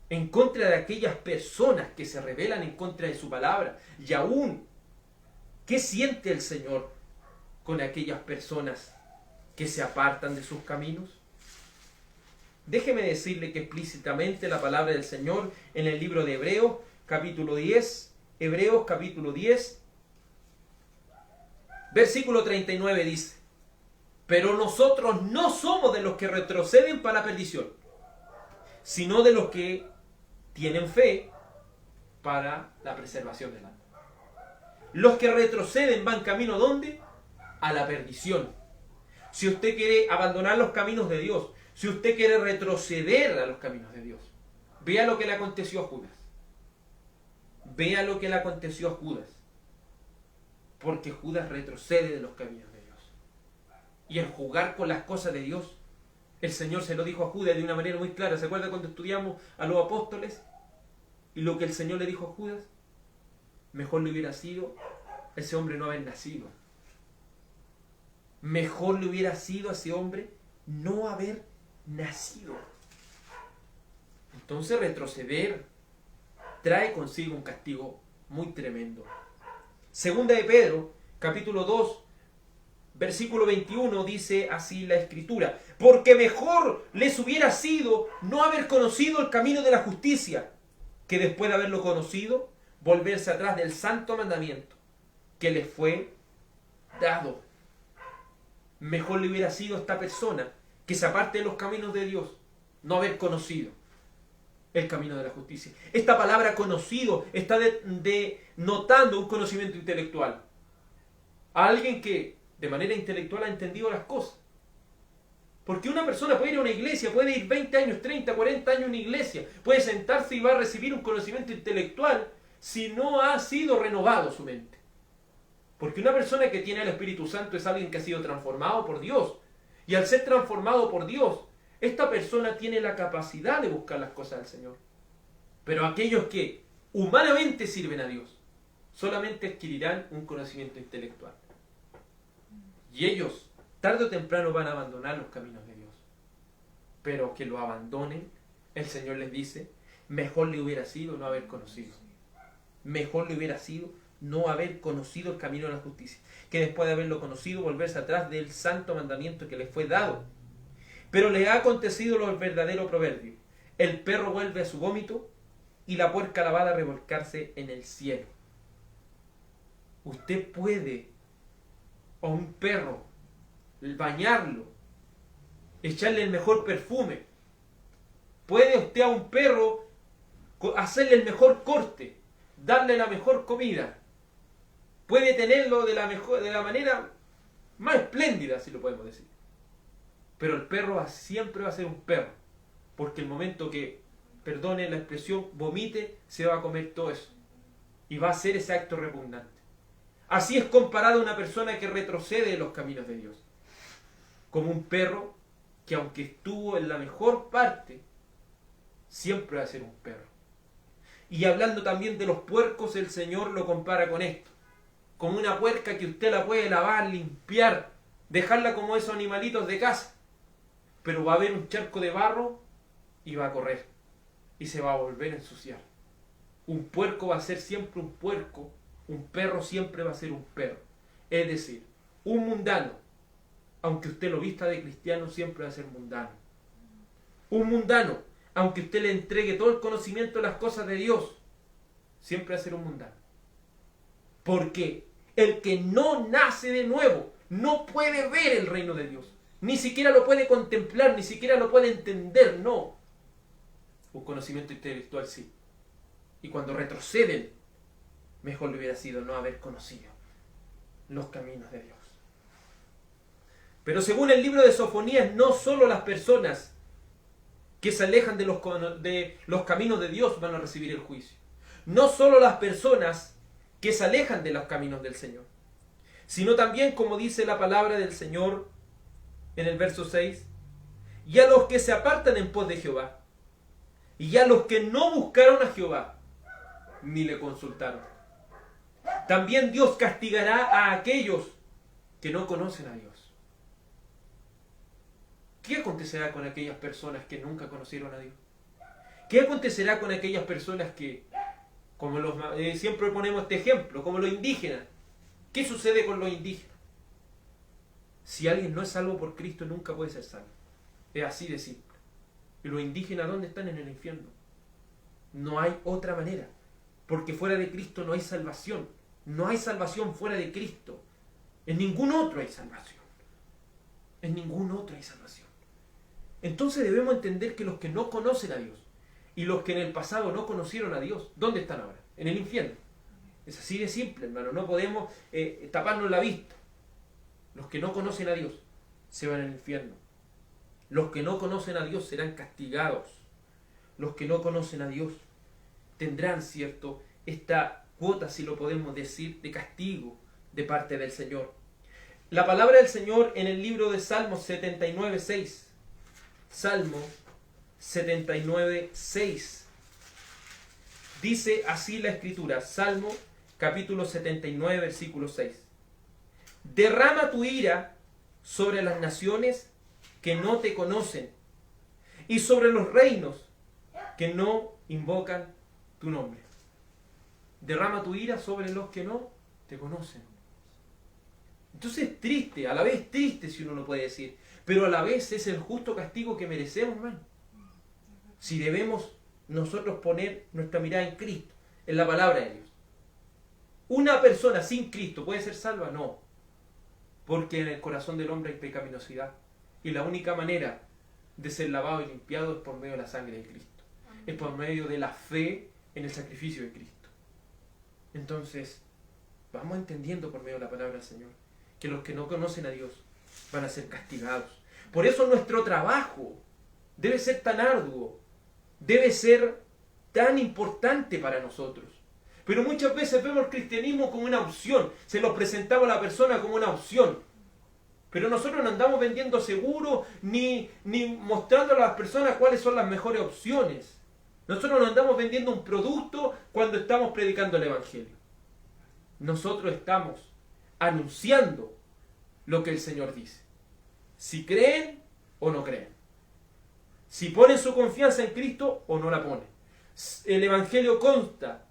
en contra de aquellas personas que se rebelan en contra de su palabra? Y aún, ¿qué siente el Señor con aquellas personas que se apartan de sus caminos? Déjeme decirle que explícitamente la palabra del Señor en el libro de Hebreos, capítulo 10, Hebreos capítulo 10, versículo 39 dice: pero nosotros no somos de los que retroceden para la perdición, sino de los que tienen fe para la preservación del alma. Los que retroceden van camino, ¿dónde? A la perdición. Si usted quiere abandonar los caminos de Dios, si usted quiere retroceder a los caminos de Dios, vea lo que le aconteció a Judas. Vea lo que le aconteció a Judas. Porque Judas retrocede de los caminos de Dios. Y el jugar con las cosas de Dios, el Señor se lo dijo a Judas de una manera muy clara. ¿Se acuerda cuando estudiamos a los apóstoles? Y lo que el Señor le dijo a Judas: mejor le hubiera sido ese hombre no haber nacido. Mejor le hubiera sido a ese hombre no haber nacido. Entonces retroceder trae consigo un castigo muy tremendo. Segunda de Pedro, capítulo 2, versículo 21, dice así la Escritura: porque mejor les hubiera sido no haber conocido el camino de la justicia, que después de haberlo conocido, volverse atrás del santo mandamiento que les fue dado. Mejor le hubiera sido a esta persona que se aparte de los caminos de Dios, no haber conocido el camino de la justicia. Esta palabra conocido está denotando un conocimiento intelectual. A alguien que de manera intelectual ha entendido las cosas. Porque una persona puede ir a una iglesia, puede ir 20 años, 30, 40 años a una iglesia, puede sentarse y va a recibir un conocimiento intelectual si no ha sido renovado su mente. Porque una persona que tiene el Espíritu Santo es alguien que ha sido transformado por Dios. Y al ser transformado por Dios, esta persona tiene la capacidad de buscar las cosas del Señor. Pero aquellos que humanamente sirven a Dios, solamente adquirirán un conocimiento intelectual. Y ellos, tarde o temprano, van a abandonar los caminos de Dios. Pero que lo abandonen, el Señor les dice: mejor le hubiera sido no haber conocido. Mejor le hubiera sido no haber conocido el camino de la justicia, que después de haberlo conocido, volverse atrás del santo mandamiento que les fue dado. Pero les ha acontecido lo verdadero proverbio: el perro vuelve a su vómito y la puerca lavada a revolcarse en el cielo. Usted puede a un perro bañarlo, echarle el mejor perfume. Puede usted a un perro hacerle el mejor corte, darle la mejor comida. Puede tenerlo de la manera más espléndida, si lo podemos decir. Pero el perro siempre va a ser un perro, porque el momento que, perdone la expresión, vomite, se va a comer todo eso. Y va a ser ese acto repugnante. Así es comparada una persona que retrocede en los caminos de Dios. Como un perro que, aunque estuvo en la mejor parte, siempre va a ser un perro. Y hablando también de los puercos, el Señor lo compara con esto. Como una puerca que usted la puede lavar, limpiar, dejarla como esos animalitos de casa. Pero va a haber un charco de barro y va a correr. Y se va a volver a ensuciar. Un puerco va a ser siempre un puerco. Un perro siempre va a ser un perro. Es decir, un mundano, aunque usted lo vista de cristiano, siempre va a ser mundano. Un mundano, aunque usted le entregue todo el conocimiento de las cosas de Dios, siempre va a ser un mundano. Porque el que no nace de nuevo no puede ver el reino de Dios. Ni siquiera lo puede contemplar, ni siquiera lo puede entender, no. Un conocimiento intelectual sí. Y cuando retroceden, mejor le hubiera sido no haber conocido los caminos de Dios. Pero según el libro de Sofonías, no solo las personas que se alejan de los caminos de Dios van a recibir el juicio. No solo las personas que se alejan de los caminos del Señor, sino también, como dice la palabra del Señor en el verso 6, y a los que se apartan en pos de Jehová, y a los que no buscaron a Jehová, ni le consultaron. También Dios castigará a aquellos que no conocen a Dios. ¿Qué acontecerá con aquellas personas que nunca conocieron a Dios? ¿Qué acontecerá con aquellas personas que, como siempre ponemos este ejemplo, como los indígenas? ¿Qué sucede con los indígenas? Si alguien no es salvo por Cristo, nunca puede ser salvo. Es así de simple. ¿Y los indígenas dónde están? En el infierno. No hay otra manera. Porque fuera de Cristo no hay salvación. No hay salvación fuera de Cristo. En ningún otro hay salvación. En ningún otro hay salvación. Entonces debemos entender que los que no conocen a Dios y los que en el pasado no conocieron a Dios, ¿dónde están ahora? En el infierno. Es así de simple, hermano. No podemos taparnos la vista. Los que no conocen a Dios se van al infierno. Los que no conocen a Dios serán castigados. Los que no conocen a Dios tendrán, ¿cierto?, esta cuota, si lo podemos decir, de castigo de parte del Señor. La palabra del Señor en el libro de Salmos 79:6. Salmo 79:6. Dice así la Escritura, Salmo capítulo 79, versículo 6. Derrama tu ira sobre las naciones que no te conocen y sobre los reinos que no invocan tu nombre. Derrama tu ira sobre los que no te conocen. Entonces es triste, a la vez triste si uno lo puede decir, pero a la vez es el justo castigo que merecemos, hermano. Si debemos nosotros poner nuestra mirada en Cristo, en la palabra de Dios. ¿Una persona sin Cristo puede ser salva? No. Porque en el corazón del hombre hay pecaminosidad. Y la única manera de ser lavado y limpiado es por medio de la sangre de Cristo. Es por medio de la fe en el sacrificio de Cristo. Entonces, vamos entendiendo por medio de la palabra del Señor que los que no conocen a Dios van a ser castigados. Por eso nuestro trabajo debe ser tan arduo, debe ser tan importante para nosotros. Pero muchas veces vemos el cristianismo como una opción, se lo presentamos a la persona como una opción. Pero nosotros no andamos vendiendo seguro ni mostrando a las personas cuáles son las mejores opciones. Nosotros no andamos vendiendo un producto cuando estamos predicando el Evangelio. Nosotros estamos anunciando lo que el Señor dice. Si creen o no creen. Si ponen su confianza en Cristo o no la ponen. El Evangelio consta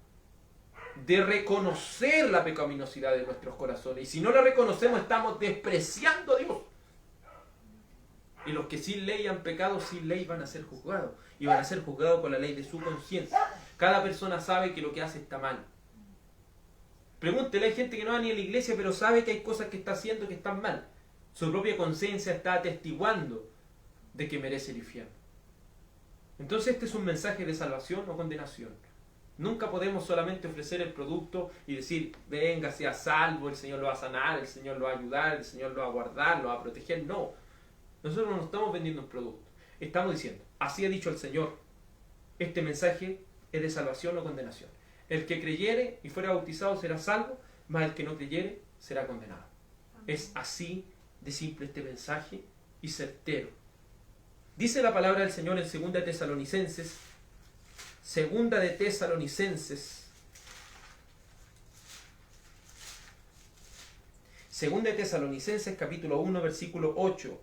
de reconocer la pecaminosidad de nuestros corazones. Y si no la reconocemos, estamos despreciando a Dios. Y los que sin ley han pecado, sin ley van a ser juzgados. Y van a ser juzgados con la ley de su conciencia. Cada persona sabe que lo que hace está mal. Pregúntele, hay gente que no va ni a la iglesia, pero sabe que hay cosas que está haciendo que están mal. Su propia conciencia está atestiguando de que merece el infierno. Entonces este es un mensaje de salvación o condenación. Nunca podemos solamente ofrecer el producto y decir, venga, sea salvo, el Señor lo va a sanar, el Señor lo va a ayudar, el Señor lo va a guardar, lo va a proteger. No, nosotros no estamos vendiendo un producto. Estamos diciendo, así ha dicho el Señor, este mensaje es de salvación o condenación. El que creyere y fuera bautizado será salvo, mas el que no creyere será condenado. Es así de simple este mensaje y certero. Dice la palabra del Señor en 2 de Tesalonicenses, capítulo 1, versículo 8.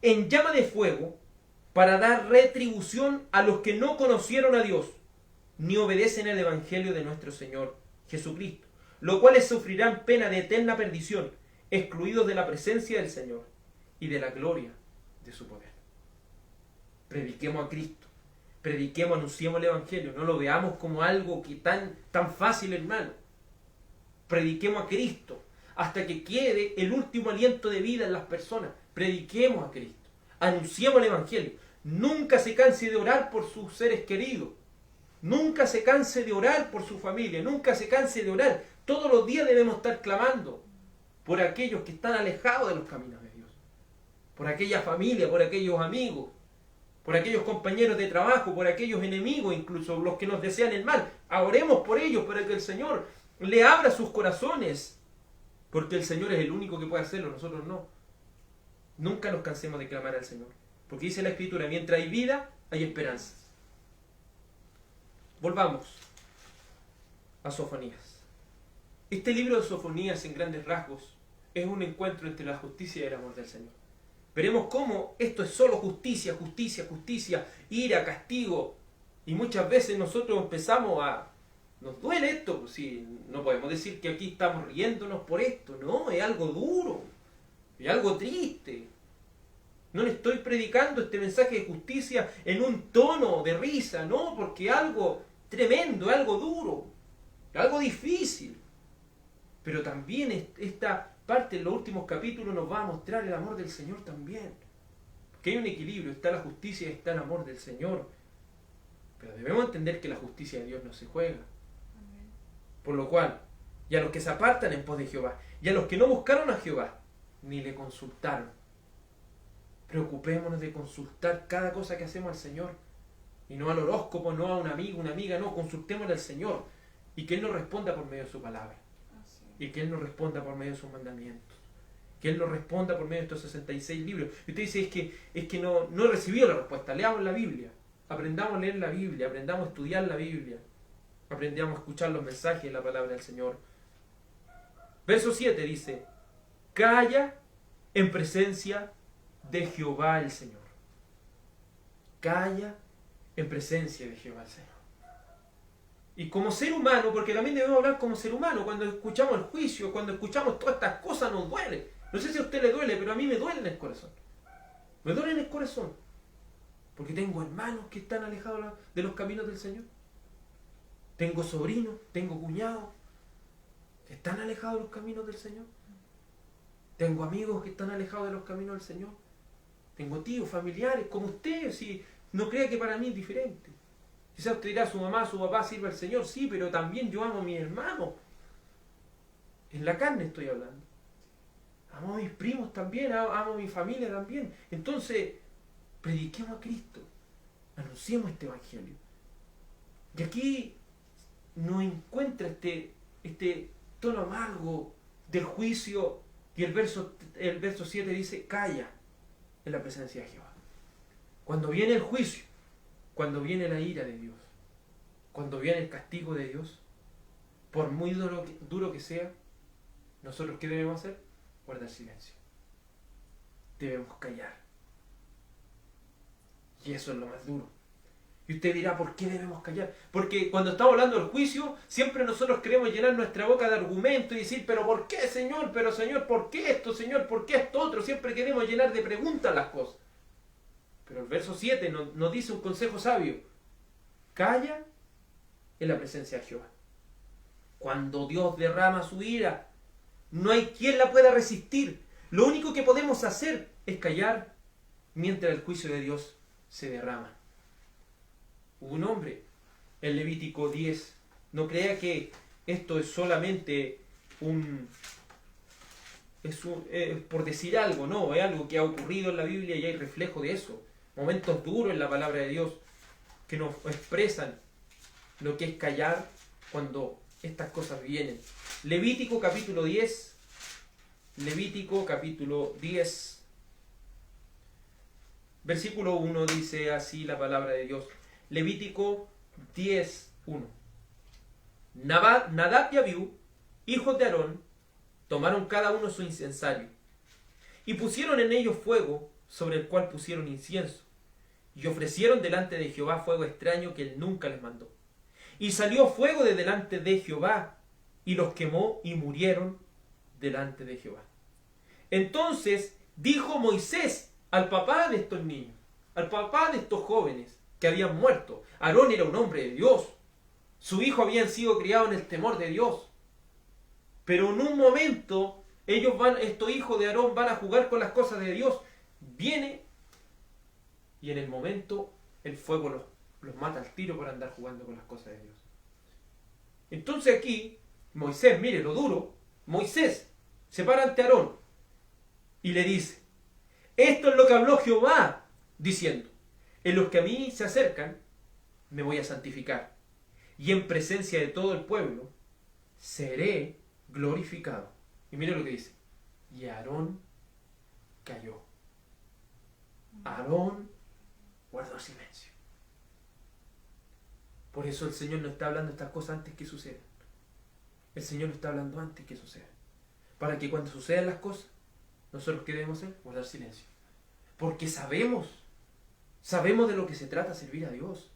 En llama de fuego, para dar retribución a los que no conocieron a Dios, ni obedecen el evangelio de nuestro Señor Jesucristo, los cuales sufrirán pena de eterna perdición, excluidos de la presencia del Señor y de la gloria de su poder. Prediquemos a Cristo, prediquemos, anunciemos el evangelio, no lo veamos como algo que tan fácil, hermano. Prediquemos a Cristo hasta que quede el último aliento de vida en las personas. Prediquemos a Cristo, anunciemos el evangelio. Nunca se canse de orar por sus seres queridos. Nunca se canse de orar por su familia, nunca se canse de orar. Todos los días debemos estar clamando por aquellos que están alejados de los caminos de Dios. Por aquella familia, por aquellos amigos, por aquellos compañeros de trabajo, por aquellos enemigos, incluso los que nos desean el mal. Oremos por ellos para que el Señor le abra sus corazones, porque el Señor es el único que puede hacerlo, nosotros no. Nunca nos cansemos de clamar al Señor, porque dice la Escritura, mientras hay vida, hay esperanzas. Volvamos a Sofonías. Este libro de Sofonías, en grandes rasgos, es un encuentro entre la justicia y el amor del Señor. Veremos cómo esto es solo justicia, justicia, justicia, ira, castigo. Y muchas veces nosotros empezamos a... Nos duele esto, pues sí, no podemos decir que aquí estamos riéndonos por esto, no, es algo duro, es algo triste. No le estoy predicando este mensaje de justicia en un tono de risa, no, porque es algo tremendo, es algo duro, es algo difícil. Pero también esta parte en los últimos capítulos nos va a mostrar el amor del Señor también. Porque hay un equilibrio, está la justicia y está el amor del Señor. Pero debemos entender que la justicia de Dios no se juega. Por lo cual, y a los que se apartan en pos de Jehová, y a los que no buscaron a Jehová, ni le consultaron. Preocupémonos de consultar cada cosa que hacemos al Señor, y no al horóscopo, no a un amigo, una amiga, no, consultémosle al Señor, y que Él nos responda por medio de su palabra, y que Él nos responda por medio de sus mandamientos, que Él nos responda por medio de estos 66 libros. Y usted dice, es que no he recibido la respuesta. Leamos la Biblia, aprendamos a leer la Biblia, aprendamos a estudiar la Biblia, aprendamos a escuchar los mensajes de la palabra del Señor. Verso 7 dice: calla en presencia de Jehová el Señor. Calla en presencia de Jehová el Señor. Y como ser humano, porque también debemos hablar como ser humano, cuando escuchamos el juicio, cuando escuchamos todas estas cosas nos duele. No sé si a usted le duele, pero a mí me duele en el corazón. Me duele en el corazón. Porque tengo hermanos que están alejados de los caminos del Señor. Tengo sobrinos, tengo cuñados que están alejados de los caminos del Señor. Tengo amigos que están alejados de los caminos del Señor. Tengo tíos, familiares, como usted. Si no crea que para mí es diferente. Quizás usted dirá, su mamá, su papá sirve al Señor. Sí, pero también yo amo a mis hermanos. En la carne estoy hablando. Amo a mis primos también, amo a mi familia también. Entonces, prediquemos a Cristo. Anunciemos este Evangelio. Y aquí no encuentra este tono amargo del juicio, y el verso 7 dice: calla en la presencia de Jehová. Cuando viene el juicio, cuando viene la ira de Dios, cuando viene el castigo de Dios, por muy duro que sea, nosotros ¿qué debemos hacer? Guardar silencio. Debemos callar. Y eso es lo más duro. Y usted dirá, ¿por qué debemos callar? Porque cuando estamos hablando del juicio, siempre nosotros queremos llenar nuestra boca de argumentos y decir, ¿pero por qué, Señor? ¿Pero, Señor, por qué esto, Señor? ¿Por qué esto otro? Siempre queremos llenar de preguntas las cosas. Pero el verso 7 nos dice un consejo sabio: calla en la presencia de Jehová. Cuando Dios derrama su ira, no hay quien la pueda resistir. Lo único que podemos hacer es callar mientras el juicio de Dios se derrama. Hubo un hombre, en Levítico 10, no crea que esto es solamente por decir algo, no, es algo que ha ocurrido en la Biblia y hay reflejo de eso. Momentos duros en la palabra de Dios que nos expresan lo que es callar cuando estas cosas vienen. Levítico capítulo 10, versículo 1 dice así la palabra de Dios. Levítico 10, 1. Nadab y Abiú, hijos de Aarón, tomaron cada uno su incensario y pusieron en ellos fuego, sobre el cual pusieron incienso, y ofrecieron delante de Jehová fuego extraño que él nunca les mandó. Y salió fuego de delante de Jehová, y los quemó y murieron delante de Jehová. Entonces dijo Moisés al papá de estos niños, al papá de estos jóvenes que habían muerto: Aarón era un hombre de Dios, su hijo habían sido criado en el temor de Dios, pero en un momento estos hijos de Aarón van a jugar con las cosas de Dios. Viene y en el momento el fuego los mata al tiro por andar jugando con las cosas de Dios. Entonces aquí Moisés, mire lo duro, Moisés se para ante Aarón y le dice: esto es lo que habló Jehová, diciendo: en los que a mí se acercan me voy a santificar, y en presencia de todo el pueblo seré glorificado. Y mire lo que dice: y Aarón calló. Aarón guardó silencio. Por eso el Señor no está hablando estas cosas antes que sucedan. El Señor no está hablando antes que sucedan. Para que cuando sucedan las cosas, nosotros ¿qué debemos hacer? Guardar silencio. Porque sabemos de lo que se trata servir a Dios.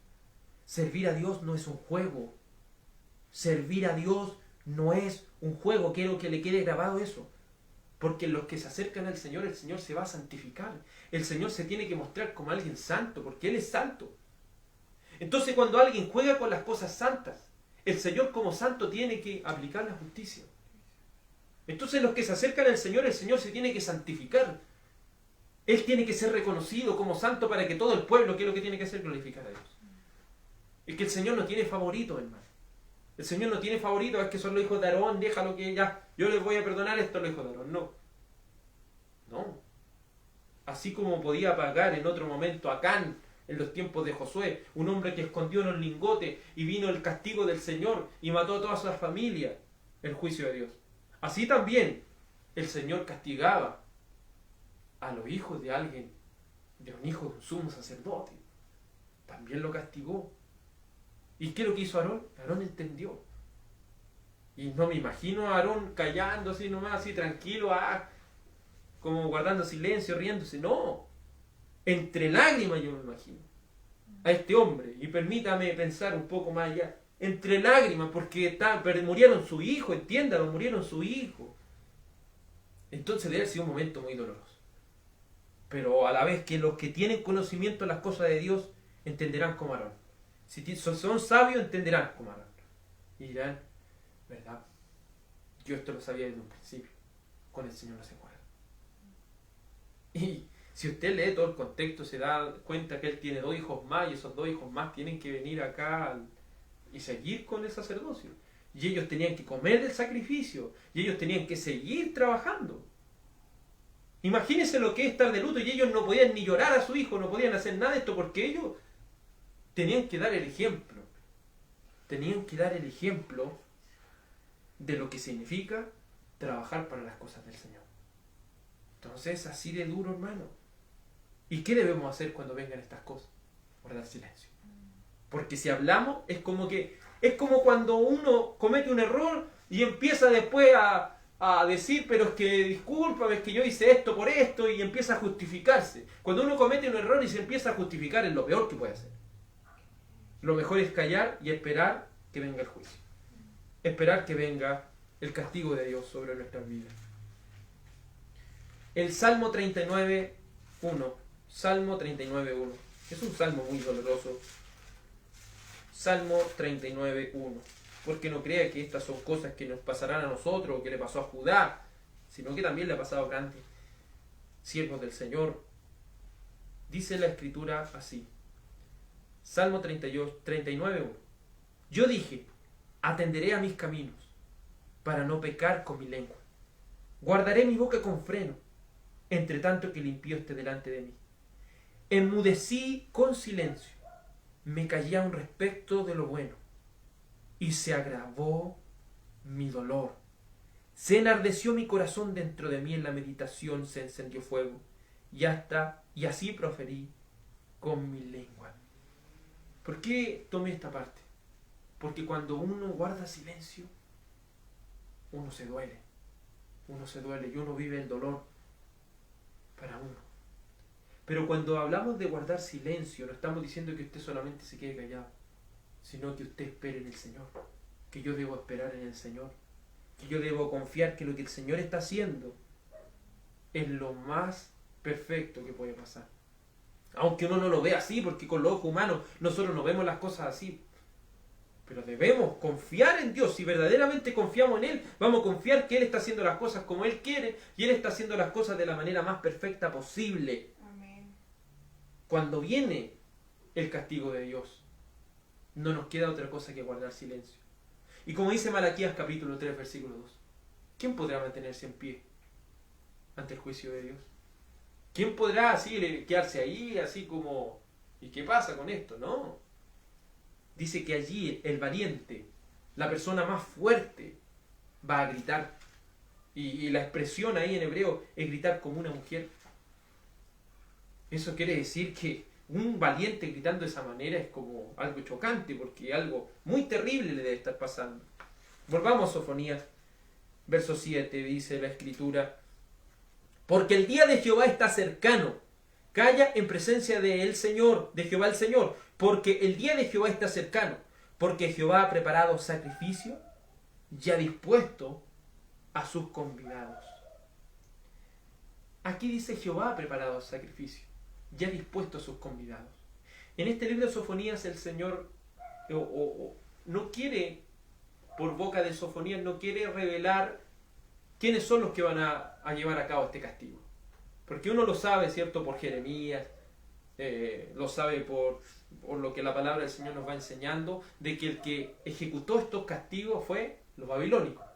Servir a Dios no es un juego. Servir a Dios no es un juego. Quiero que le quede grabado eso. Porque los que se acercan al Señor, el Señor se va a santificar. El Señor se tiene que mostrar como alguien santo, porque Él es santo. Entonces cuando alguien juega con las cosas santas, el Señor como santo tiene que aplicar la justicia. Entonces los que se acercan al Señor, el Señor se tiene que santificar. Él tiene que ser reconocido como santo para que todo el pueblo, ¿qué es lo que tiene que hacer? Glorificar a Dios. Es que el Señor no tiene favoritos, hermano. El Señor no tiene favoritos, es que son los hijos de Aarón, déjalo que ya, yo les voy a perdonar esto a los hijos de Aarón. No. No. Así como podía pagar en otro momento a Acán en los tiempos de Josué, un hombre que escondió unos lingotes y vino el castigo del Señor y mató a toda su familia, el juicio de Dios. Así también el Señor castigaba a los hijos de alguien, de un hijo de un sumo sacerdote. También lo castigó. ¿Y qué es lo que hizo Aarón? Aarón entendió. Y no me imagino a Aarón callando así nomás, así tranquilo, como guardando silencio, riéndose. No. Entre lágrimas yo me imagino a este hombre. Y permítame pensar un poco más allá. Entre lágrimas, porque murieron su hijo, entiéndalo, murieron su hijo. Entonces debe haber sido un momento muy doloroso. Pero a la vez que los que tienen conocimiento de las cosas de Dios entenderán como Aarón. Si son sabios, entenderán como Aarón. Y dirán, ¿verdad? Yo esto lo sabía desde un principio. Con el Señor no se juega. Y si usted lee todo el contexto, se da cuenta que él tiene 2 hijos más, y esos 2 hijos más tienen que venir acá y seguir con el sacerdocio. Y ellos tenían que comer del sacrificio, y ellos tenían que seguir trabajando. Imagínense lo que es estar de luto, y ellos no podían ni llorar a su hijo, no podían hacer nada de esto, porque ellos tenían que dar el ejemplo. Tenían que dar el ejemplo de lo que significa trabajar para las cosas del Señor. Entonces, así de duro, hermano. ¿Y qué debemos hacer cuando vengan estas cosas? Guardar silencio. Porque si hablamos, es como cuando uno comete un error y empieza después a decir, pero es que discúlpame, es que yo hice esto por esto, y empieza a justificarse. Cuando uno comete un error y se empieza a justificar, es lo peor que puede hacer. Lo mejor es callar y esperar que venga el juicio. Esperar que venga el castigo de Dios sobre nuestras vidas. El Salmo 39.1. Salmo 39.1. Es un salmo muy doloroso. Salmo 39.1. Porque no crea que estas son cosas que nos pasarán a nosotros o que le pasó a Judá, sino que también le ha pasado a grandes siervos del Señor. Dice la Escritura así. Salmo 39.1. Yo dije, atenderé a mis caminos, para no pecar con mi lengua. Guardaré mi boca con freno, entre tanto que el impío esté delante de mí. Enmudecí con silencio, me callé a un respecto de lo bueno, y se agravó mi dolor. Se enardeció mi corazón dentro de mí, en la meditación se encendió fuego, y así proferí con mi lengua. ¿Por qué tomé esta parte? Porque cuando uno guarda silencio, uno se duele y uno vive el dolor para uno. Pero cuando hablamos de guardar silencio, no estamos diciendo que usted solamente se quede callado, sino que usted espere en el Señor, que yo debo esperar en el Señor, que yo debo confiar que lo que el Señor está haciendo es lo más perfecto que puede pasar. Aunque uno no lo vea así, porque con los ojos humanos nosotros no vemos las cosas así. Pero debemos confiar en Dios. Si verdaderamente confiamos en Él, vamos a confiar que Él está haciendo las cosas como Él quiere, y Él está haciendo las cosas de la manera más perfecta posible. Amén. Cuando viene el castigo de Dios, no nos queda otra cosa que guardar silencio. Y como dice Malaquías capítulo 3, versículo 2, ¿quién podrá mantenerse en pie ante el juicio de Dios? ¿Quién podrá así quedarse ahí, así como, ¿y qué pasa con esto? No. Dice que allí el valiente, la persona más fuerte, va a gritar. Y la expresión ahí en hebreo es gritar como una mujer. Eso quiere decir que un valiente gritando de esa manera es como algo chocante, porque algo muy terrible le debe estar pasando. Volvamos a Sofonías, verso 7, dice la Escritura: porque el día de Jehová está cercano, calla en presencia de el Señor, de Jehová el Señor, porque el día de Jehová está cercano, porque Jehová ha preparado sacrificio y ha dispuesto a sus convidados. Aquí dice Jehová ha preparado sacrificio y ha dispuesto a sus convidados. En este libro de Sofonías el Señor no quiere, por boca de Sofonías, no quiere revelar quiénes son los que van a llevar a cabo este castigo. Porque uno lo sabe, ¿cierto?, por Jeremías, lo sabe por lo que la palabra del Señor nos va enseñando, de que el que ejecutó estos castigos fue los babilónicos.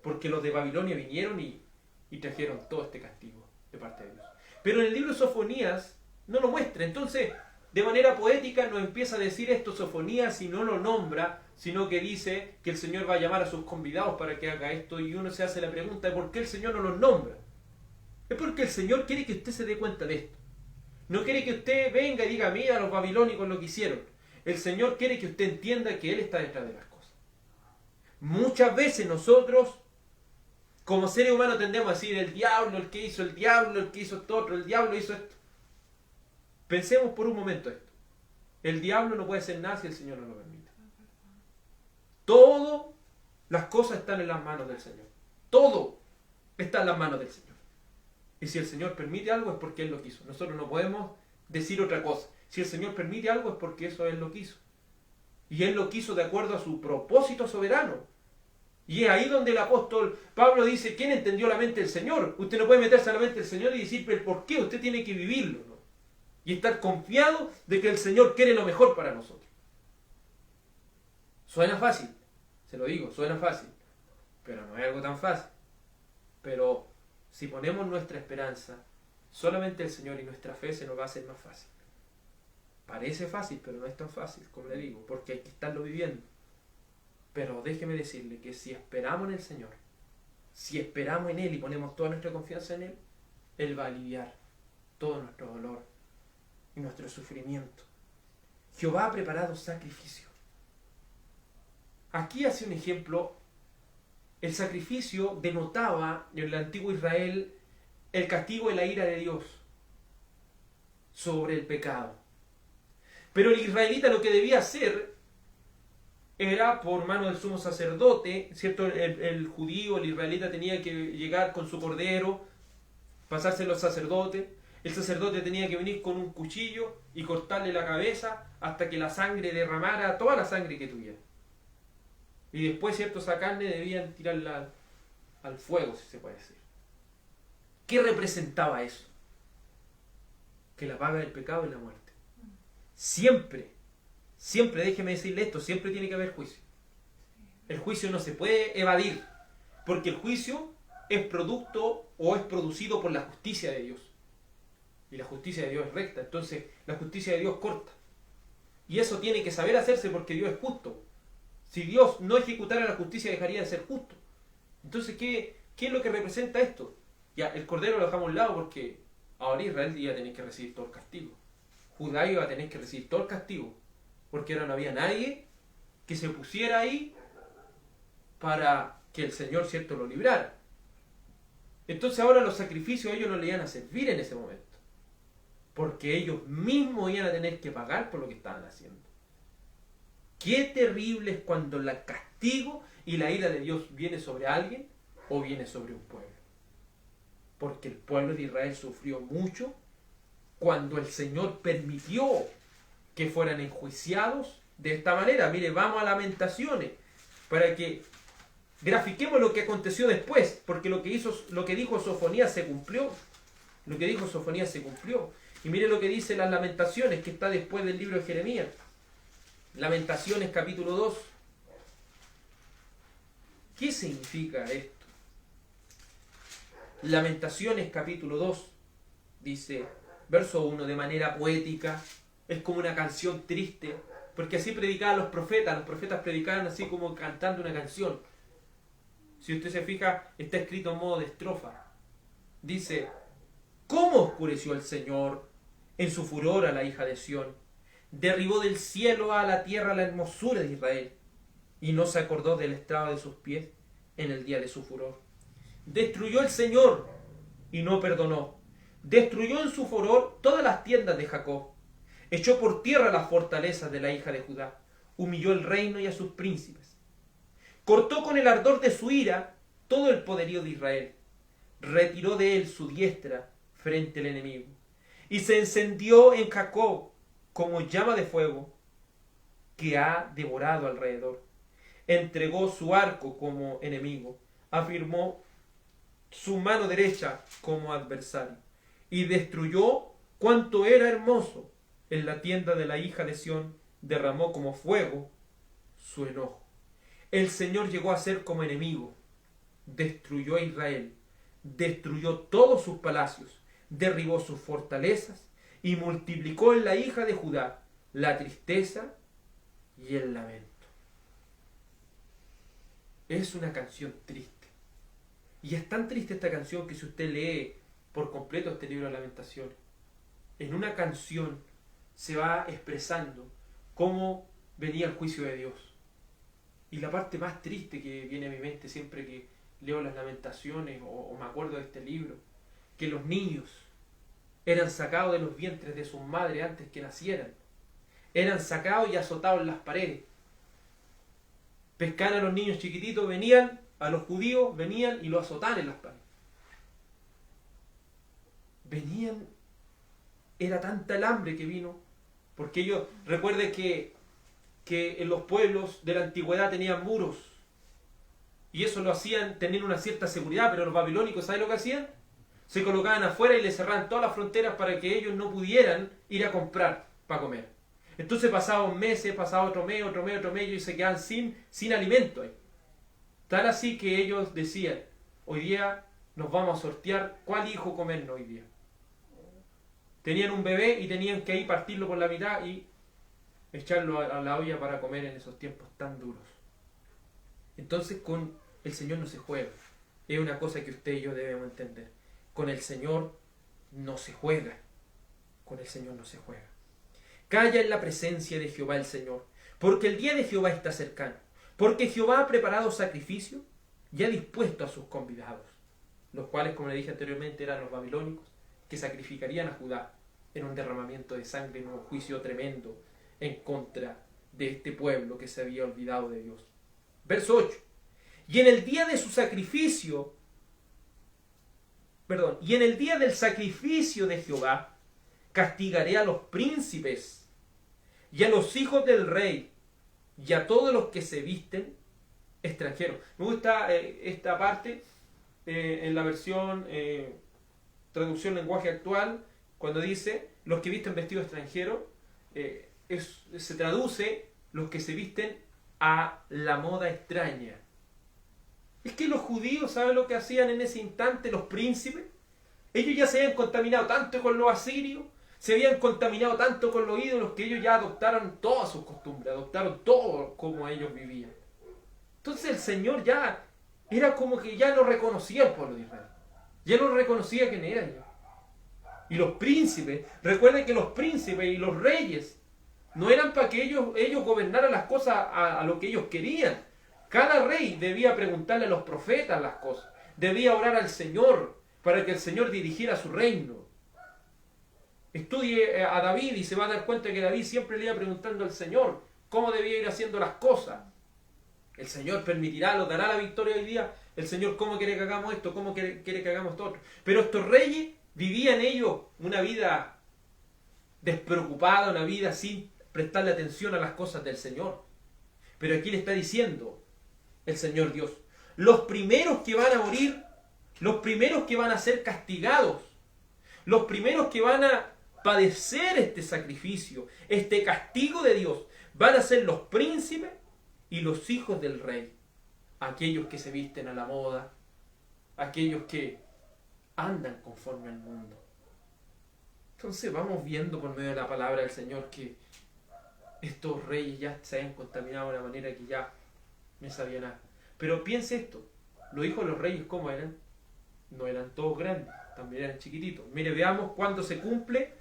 Porque los de Babilonia vinieron y trajeron todo este castigo de parte de Dios. Pero en el libro de Sofonías no lo muestra. Entonces, de manera poética nos empieza a decir esto Sofonías y no lo nombra, sino que dice que el Señor va a llamar a sus convidados para que haga esto, y uno se hace la pregunta de por qué el Señor no los nombra. Es porque el Señor quiere que usted se dé cuenta de esto. No quiere que usted venga y diga, mira, los babilónicos lo que hicieron. El Señor quiere que usted entienda que Él está detrás de las cosas. Muchas veces nosotros, como seres humanos, tendemos a decir, el diablo, el que hizo esto otro, el diablo hizo esto. Pensemos por un momento esto. El diablo no puede hacer nada si el Señor no lo permite. Todas las cosas están en las manos del Señor. Todo está en las manos del Señor. Y si el Señor permite algo es porque Él lo quiso. Nosotros no podemos decir otra cosa. Si el Señor permite algo es porque eso Él lo quiso. Y Él lo quiso de acuerdo a su propósito soberano. Y es ahí donde el apóstol Pablo dice, ¿quién entendió la mente del Señor? Usted no puede meterse a la mente del Señor y decir, pero ¿por qué? Usted tiene que vivirlo, ¿no? Y estar confiado de que el Señor quiere lo mejor para nosotros. Suena fácil, se lo digo, suena fácil, pero no es algo tan fácil. Pero si ponemos nuestra esperanza solamente en el Señor y nuestra fe, se nos va a hacer más fácil. Parece fácil, pero no es tan fácil, como le digo, porque hay que estarlo viviendo. Pero déjeme decirle que si esperamos en el Señor, si esperamos en Él y ponemos toda nuestra confianza en Él, Él va a aliviar todo nuestro dolor y nuestro sufrimiento. Jehová ha preparado sacrificio. Aquí hace un ejemplo. El sacrificio denotaba en el antiguo Israel el castigo y la ira de Dios sobre el pecado. Pero el israelita lo que debía hacer era, por mano del sumo sacerdote, ¿cierto? El judío, el israelita tenía que llegar con su cordero, pasárselo al sacerdote. El sacerdote tenía que venir con un cuchillo y cortarle la cabeza hasta que la sangre derramara toda la sangre que tuviera. Y después, ¿cierto?, esa carne debían tirarla al fuego, si se puede decir. ¿Qué representaba eso? Que la paga del pecado es la muerte. Siempre, déjeme decirle esto, siempre tiene que haber juicio. El juicio no se puede evadir, porque el juicio es producto o es producido por la justicia de Dios. Y la justicia de Dios es recta, entonces la justicia de Dios corta. Y eso tiene que saber hacerse porque Dios es justo. Si Dios no ejecutara la justicia, dejaría de ser justo. Entonces, ¿qué es lo que representa esto? Ya, el cordero lo dejamos a un lado porque ahora Israel iba a tener que recibir todo el castigo. Judá iba a tener que recibir todo el castigo. Porque ahora no había nadie que se pusiera ahí para que el Señor, ¿cierto?, lo librara. Entonces ahora los sacrificios a ellos no le iban a servir en ese momento. Porque ellos mismos iban a tener que pagar por lo que estaban haciendo. Qué terrible es cuando el castigo y la ira de Dios viene sobre alguien o viene sobre un pueblo. Porque el pueblo de Israel sufrió mucho cuando el Señor permitió que fueran enjuiciados de esta manera. Mire, vamos a Lamentaciones para que grafiquemos lo que aconteció después, porque lo que dijo Sofonías se cumplió. Lo que dijo Sofonías se cumplió. Y mire lo que dice las Lamentaciones, que está después del libro de Jeremías. Lamentaciones capítulo 2. ¿Qué significa esto? Lamentaciones capítulo 2 dice, verso 1, de manera poética, es como una canción triste, porque así predicaban los profetas predicaban así como cantando una canción. Si usted se fija, está escrito en modo de estrofa. Dice, ¿cómo oscureció el Señor en su furor a la hija de Sión. Derribó del cielo a la tierra la hermosura de Israel, y no se acordó del estrado de sus pies en el día de su furor. Destruyó el Señor y no perdonó. Destruyó en su furor todas las tiendas de Jacob. Echó por tierra las fortalezas de la hija de Judá. Humilló el reino y a sus príncipes. Cortó con el ardor de su ira todo el poderío de Israel. Retiró de él su diestra frente al enemigo. Y se encendió en Jacob como llama de fuego que ha devorado alrededor. Entregó su arco como enemigo. Afirmó su mano derecha como adversario. Y destruyó cuanto era hermoso. En la tienda de la hija de Sión derramó como fuego su enojo. El Señor llegó a ser como enemigo. Destruyó a Israel. Destruyó todos sus palacios. Derribó sus fortalezas. Y multiplicó en la hija de Judá la tristeza y el lamento. Es una canción triste. Y es tan triste esta canción que si usted lee por completo este libro de Lamentaciones, en una canción se va expresando cómo venía el juicio de Dios. Y la parte más triste que viene a mi mente siempre que leo las Lamentaciones o me acuerdo de este libro, que los niños eran sacados de los vientres de sus madres antes que nacieran. Eran sacados y azotados en las paredes. Pescaban a los niños chiquititos, venían, a los judíos, venían y los azotaban en las paredes. Venían, era tanta el hambre que vino, porque ellos, recuerden que en los pueblos de la antigüedad tenían muros, y eso lo hacían tener una cierta seguridad, pero los babilónicos, ¿saben lo que hacían? Se colocaban afuera y les cerraban todas las fronteras para que ellos no pudieran ir a comprar para comer. Entonces pasaban meses, pasaba otro mes, y se quedaban sin alimento ahí. Tal así que ellos decían, hoy día nos vamos a sortear cuál hijo comernos hoy día. Tenían un bebé y tenían que ahí partirlo por la mitad y echarlo a la olla para comer en esos tiempos tan duros. Entonces con el Señor no se juega. Es una cosa que usted y yo debemos entender. Con el Señor no se juega. Con el Señor no se juega. Calla en la presencia de Jehová el Señor, porque el día de Jehová está cercano. Porque Jehová ha preparado sacrificio y ha dispuesto a sus convidados, los cuales, como le dije anteriormente, eran los babilónicos, que sacrificarían a Judá en un derramamiento de sangre, en un juicio tremendo en contra de este pueblo que se había olvidado de Dios. Verso 8. Y en el día de su sacrificio, y en el día del sacrificio de Jehová, castigaré a los príncipes y a los hijos del rey y a todos los que se visten extranjeros. Me gusta esta parte en la versión traducción lenguaje actual, cuando dice los que visten vestido extranjero, se traduce los que se visten a la moda extraña. Es que los judíos, ¿saben lo que hacían en ese instante los príncipes? Ellos ya se habían contaminado tanto con los asirios, se habían contaminado tanto con los ídolos, que ellos ya adoptaron todas sus costumbres, adoptaron todo como ellos vivían. Entonces el Señor ya era como que ya no reconocía al pueblo de Israel. Ya no reconocía quién era ellos. Y los príncipes, recuerden que los príncipes y los reyes no eran para que ellos gobernaran las cosas a lo que ellos querían. Cada rey debía preguntarle a los profetas las cosas. Debía orar al Señor para que el Señor dirigiera su reino. Estudie a David y se va a dar cuenta que David siempre le iba preguntando al Señor cómo debía ir haciendo las cosas. El Señor permitirá, nos dará la victoria hoy día. El Señor, ¿cómo quiere que hagamos esto? ¿Cómo quiere que hagamos esto otro? Pero estos reyes vivían ellos una vida despreocupada, una vida sin prestarle atención a las cosas del Señor. Pero aquí le está diciendo el Señor Dios, los primeros que van a morir, los primeros que van a ser castigados, los primeros que van a padecer este sacrificio, este castigo de Dios, van a ser los príncipes y los hijos del rey, aquellos que se visten a la moda, aquellos que andan conforme al mundo. Entonces vamos viendo por medio de la palabra del Señor que estos reyes ya se habían contaminado de una manera que ya no sabía nada. Pero piense esto, los hijos de los reyes, ¿cómo eran? No eran todos grandes, también eran chiquititos. Mire, veamos cuándo se cumple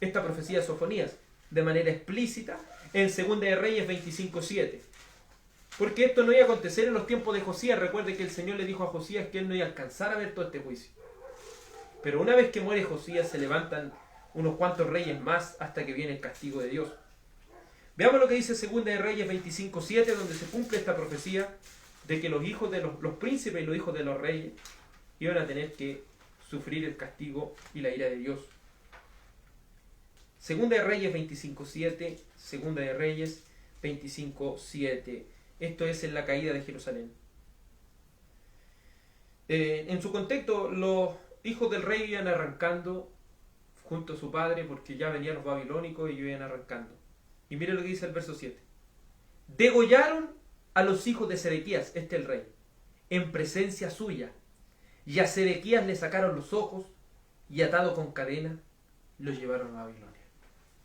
esta profecía de Sofonías de manera explícita en 2 de Reyes 25:7. Porque esto no iba a acontecer en los tiempos de Josías. Recuerde que el Señor le dijo a Josías que él no iba a alcanzar a ver todo este juicio. Pero una vez que muere Josías se levantan unos cuantos reyes más hasta que viene el castigo de Dios. Veamos lo que dice 2 de Reyes 25:7, donde se cumple esta profecía de que los hijos de los príncipes y los hijos de los reyes iban a tener que sufrir el castigo y la ira de Dios. 2 de Reyes 25:7, 2 de Reyes 25:7. Esto es en la caída de Jerusalén. En su contexto, los hijos del rey iban arrancando junto a su padre porque ya venían los babilónicos y ellos iban arrancando. Y mire lo que dice el verso 7. Degollaron a los hijos de Sedequías, el rey, en presencia suya, y a Sedequías le sacaron los ojos y atado con cadena lo llevaron a Babilonia.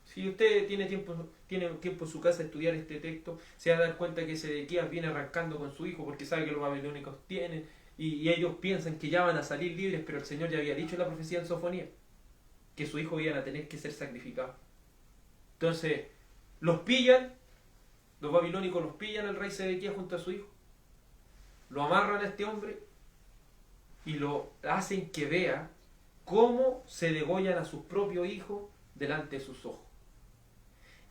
Si usted tiene tiempo en su casa de estudiar este texto, se va a dar cuenta que Sedequías viene arrancando con su hijo porque sabe que los babilónicos tienen y ellos piensan que ya van a salir libres, pero el Señor ya había dicho en la profecía en Sofonía que sus hijos iban a tener que ser sacrificados. Entonces, los babilónicos los pillan al rey Sedequías junto a su hijo, lo amarran a este hombre y lo hacen que vea cómo se degollan a sus propios hijos delante de sus ojos.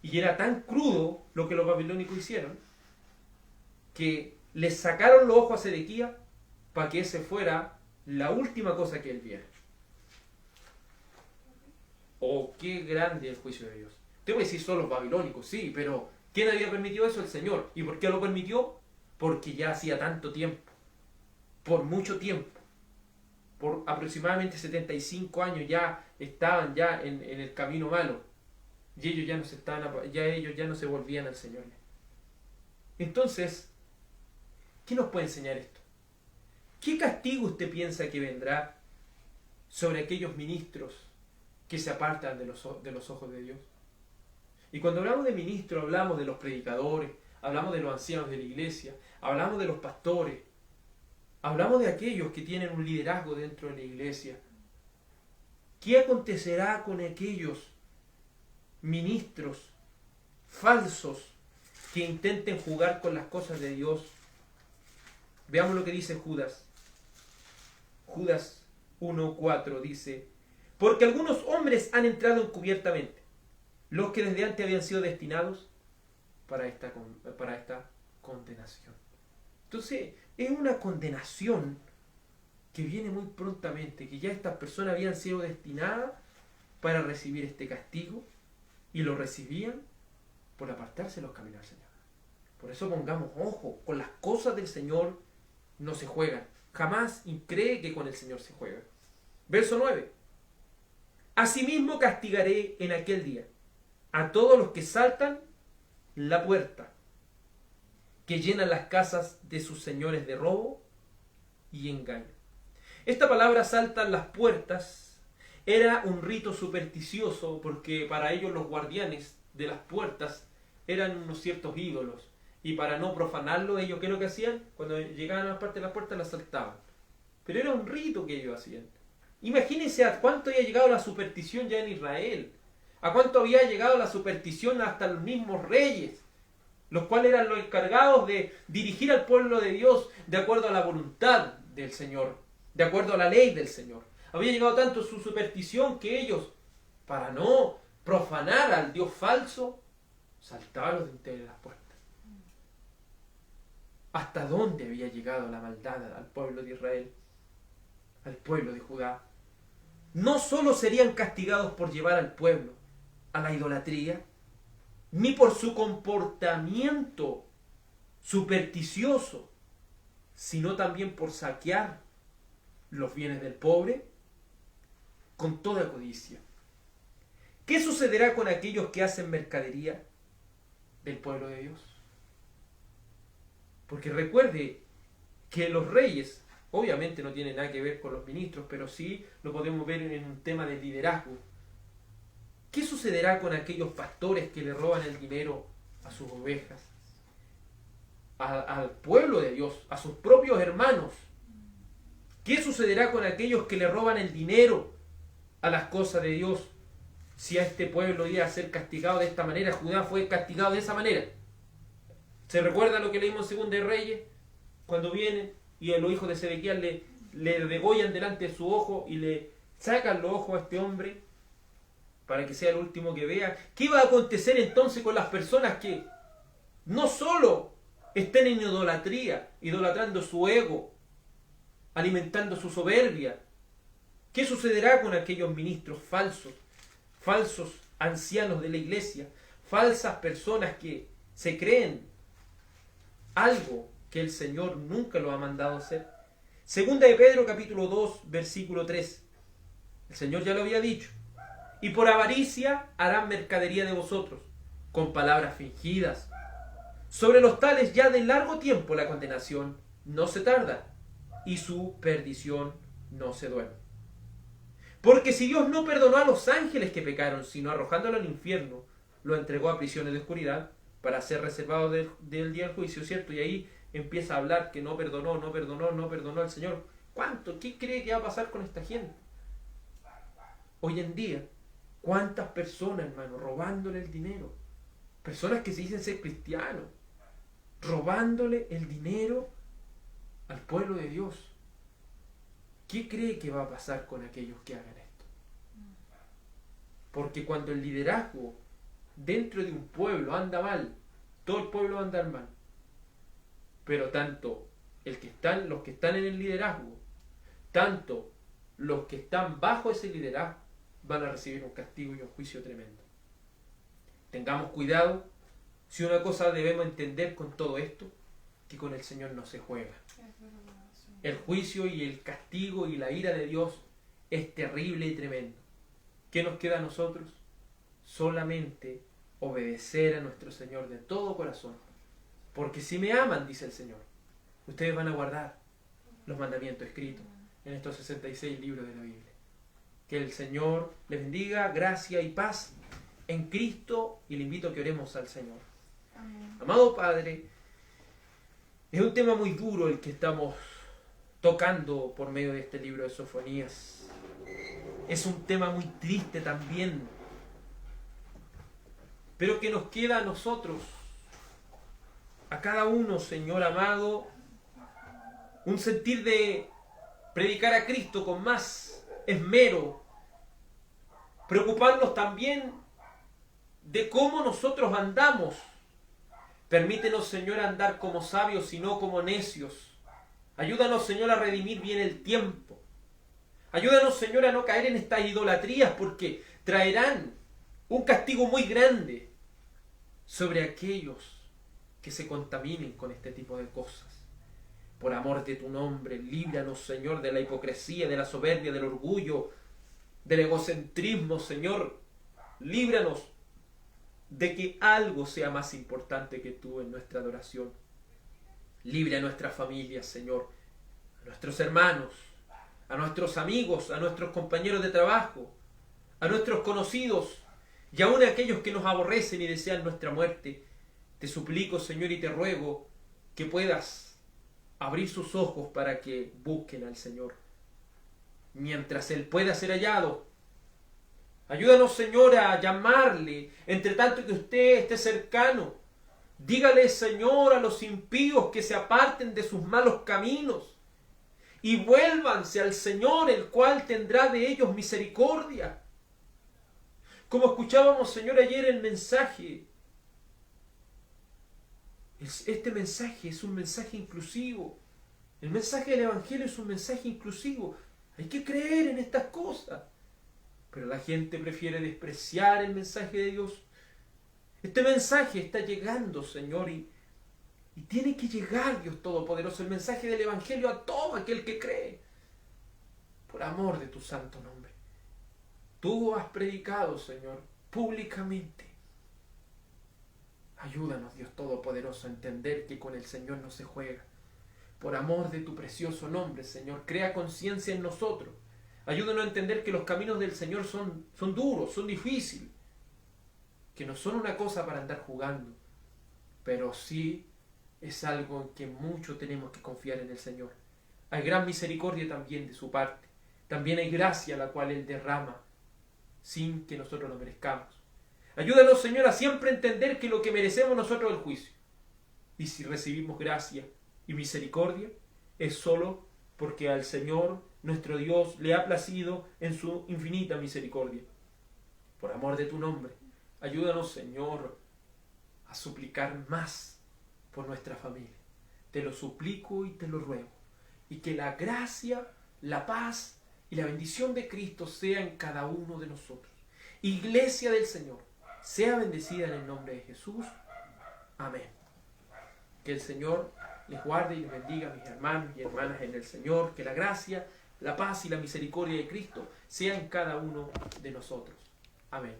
Y era tan crudo lo que los babilónicos hicieron que les sacaron los ojos a Sedequías para que ese fuera la última cosa que él viera. Oh, qué grande el juicio de Dios. Usted puede decir son los babilónicos, sí, pero ¿quién había permitido eso? El Señor. ¿Y por qué lo permitió? Porque ya hacía tanto tiempo, por mucho tiempo, por aproximadamente 75 años ya estaban ya en el camino malo. Y ellos ya no se volvían al Señor. Entonces, ¿qué nos puede enseñar esto? ¿Qué castigo usted piensa que vendrá sobre aquellos ministros que se apartan de los ojos de Dios? Y cuando hablamos de ministros, hablamos de los predicadores, hablamos de los ancianos de la iglesia, hablamos de los pastores, hablamos de aquellos que tienen un liderazgo dentro de la iglesia. ¿Qué acontecerá con aquellos ministros falsos que intenten jugar con las cosas de Dios? Veamos lo que dice Judas. Judas 1:4 dice: porque algunos hombres han entrado encubiertamente, los que desde antes habían sido destinados para esta condenación. Entonces, es una condenación que viene muy prontamente, que ya estas personas habían sido destinadas para recibir este castigo y lo recibían por apartarse de los caminos del Señor. Por eso pongamos ojo, con las cosas del Señor no se juegan. Jamás cree que con el Señor se juega. Verso 9. Asimismo castigaré en aquel día a todos los que saltan la puerta, que llenan las casas de sus señores de robo y engaño. Esta palabra saltan las puertas era un rito supersticioso porque para ellos los guardianes de las puertas eran unos ciertos ídolos y para no profanarlo ellos, ¿qué es lo que hacían? Cuando llegaban a la parte de las puertas las saltaban. Pero era un rito que ellos hacían. Imagínense a cuánto había llegado la superstición ya en Israel, a cuánto había llegado la superstición hasta los mismos reyes, los cuales eran los encargados de dirigir al pueblo de Dios de acuerdo a la voluntad del Señor, de acuerdo a la ley del Señor. Había llegado tanto su superstición que ellos, para no profanar al Dios falso, saltaban los dinteles de las puertas. ¿Hasta dónde había llegado la maldad al pueblo de Israel, al pueblo de Judá? No solo serían castigados por llevar al pueblo a la idolatría, ni por su comportamiento supersticioso, sino también por saquear los bienes del pobre con toda codicia. ¿Qué sucederá con aquellos que hacen mercadería del pueblo de Dios? Porque recuerde que los reyes, obviamente no tienen nada que ver con los ministros, pero sí lo podemos ver en un tema de liderazgo. ¿Qué sucederá con aquellos pastores que le roban el dinero a sus ovejas, al pueblo de Dios, a sus propios hermanos? ¿Qué sucederá con aquellos que le roban el dinero a las cosas de Dios? si a este pueblo iba a ser castigado de esta manera. Judá fue castigado de esa manera. ¿Se recuerda lo que leímos en 2 de Reyes? Cuando vienen y a los hijos de Sedequías le degollan delante de su ojo y le sacan los ojos a este hombre para que sea el último que vea. ¿Qué va a acontecer entonces con las personas que no solo estén en idolatría, idolatrando su ego, alimentando su soberbia? ¿Qué sucederá con aquellos ministros falsos ancianos de la iglesia, falsas personas que se creen algo que el Señor nunca lo ha mandado hacer? Segunda de Pedro capítulo 2 versículo 3. El Señor ya lo había dicho. Y por avaricia harán mercadería de vosotros, con palabras fingidas. Sobre los tales ya de largo tiempo la condenación no se tarda, y su perdición no se duerme. Porque si Dios no perdonó a los ángeles que pecaron, sino arrojándolo al infierno, lo entregó a prisiones de oscuridad para ser reservado del día del juicio, ¿cierto? Y ahí empieza a hablar que no perdonó al Señor. ¿Cuánto? ¿Qué cree que va a pasar con esta gente? Hoy en día, ¿cuántas personas, hermano, robándole el dinero? Personas que se dicen ser cristianos, robándole el dinero al pueblo de Dios. ¿Qué cree que va a pasar con aquellos que hagan esto? Porque cuando el liderazgo dentro de un pueblo anda mal, todo el pueblo va a andar mal. Pero tanto los que están en el liderazgo, tanto los que están bajo ese liderazgo, van a recibir un castigo y un juicio tremendo. Tengamos cuidado. Si una cosa debemos entender con todo esto, que con el Señor no se juega. El juicio y el castigo y la ira de Dios es terrible y tremendo. ¿Qué nos queda a nosotros? Solamente obedecer a nuestro Señor de todo corazón. Porque si me aman, dice el Señor, ustedes van a guardar los mandamientos escritos en estos 66 libros de la Biblia. Que el Señor les bendiga, gracia y paz en Cristo, y le invito a que oremos al Señor. Amén. Amado Padre, es un tema muy duro el que estamos tocando por medio de este libro de Sofonías. Es un tema muy triste también, pero que nos queda a nosotros, a cada uno, Señor amado, un sentir de predicar a Cristo con más esmero, preocuparnos también de cómo nosotros andamos. Permítenos, Señor, andar como sabios y no como necios. Ayúdanos, Señor, a redimir bien el tiempo. Ayúdanos, Señor, a no caer en estas idolatrías, porque traerán un castigo muy grande sobre aquellos que se contaminen con este tipo de cosas. Por amor de tu nombre, líbranos, Señor, de la hipocresía, de la soberbia, del orgullo, del egocentrismo, Señor. Líbranos de que algo sea más importante que tú en nuestra adoración. Libre a nuestras familias, Señor, a nuestros hermanos, a nuestros amigos, a nuestros compañeros de trabajo, a nuestros conocidos y aún a aquellos que nos aborrecen y desean nuestra muerte. Te suplico, Señor, y te ruego que puedas abrir sus ojos para que busquen al Señor mientras Él pueda ser hallado. Ayúdanos, Señor, a llamarle entre tanto que usted esté cercano. Dígale, Señor, a los impíos que se aparten de sus malos caminos y vuélvanse al Señor, el cual tendrá de ellos misericordia. Como escuchábamos, Señor, ayer el mensaje, este mensaje es un mensaje inclusivo. El mensaje del Evangelio es un mensaje inclusivo. Hay que creer en estas cosas. Pero la gente prefiere despreciar el mensaje de Dios. Este mensaje está llegando, Señor, y tiene que llegar, Dios Todopoderoso, el mensaje del Evangelio a todo aquel que cree. Por amor de tu santo nombre. Tú has predicado, Señor, públicamente. Ayúdanos, Dios Todopoderoso, a entender que con el Señor no se juega. Por amor de tu precioso nombre, Señor, crea conciencia en nosotros. Ayúdanos a entender que los caminos del Señor son duros, son difíciles, que no son una cosa para andar jugando, pero sí es algo en que mucho tenemos que confiar en el Señor. Hay gran misericordia también de su parte, también hay gracia la cual Él derrama sin que nosotros lo merezcamos. Ayúdanos, Señor, a siempre entender que lo que merecemos nosotros es el juicio. Y si recibimos gracia y misericordia, es solo porque al Señor, nuestro Dios, le ha placido en su infinita misericordia. Por amor de tu nombre, ayúdanos, Señor, a suplicar más por nuestra familia. Te lo suplico y te lo ruego. Y que la gracia, la paz y la bendición de Cristo sea en cada uno de nosotros. Iglesia del Señor, sea bendecida en el nombre de Jesús. Amén. Que el Señor les guarde y les bendiga, mis hermanos y hermanas en el Señor. Que la gracia, la paz y la misericordia de Cristo sea en cada uno de nosotros. Amén.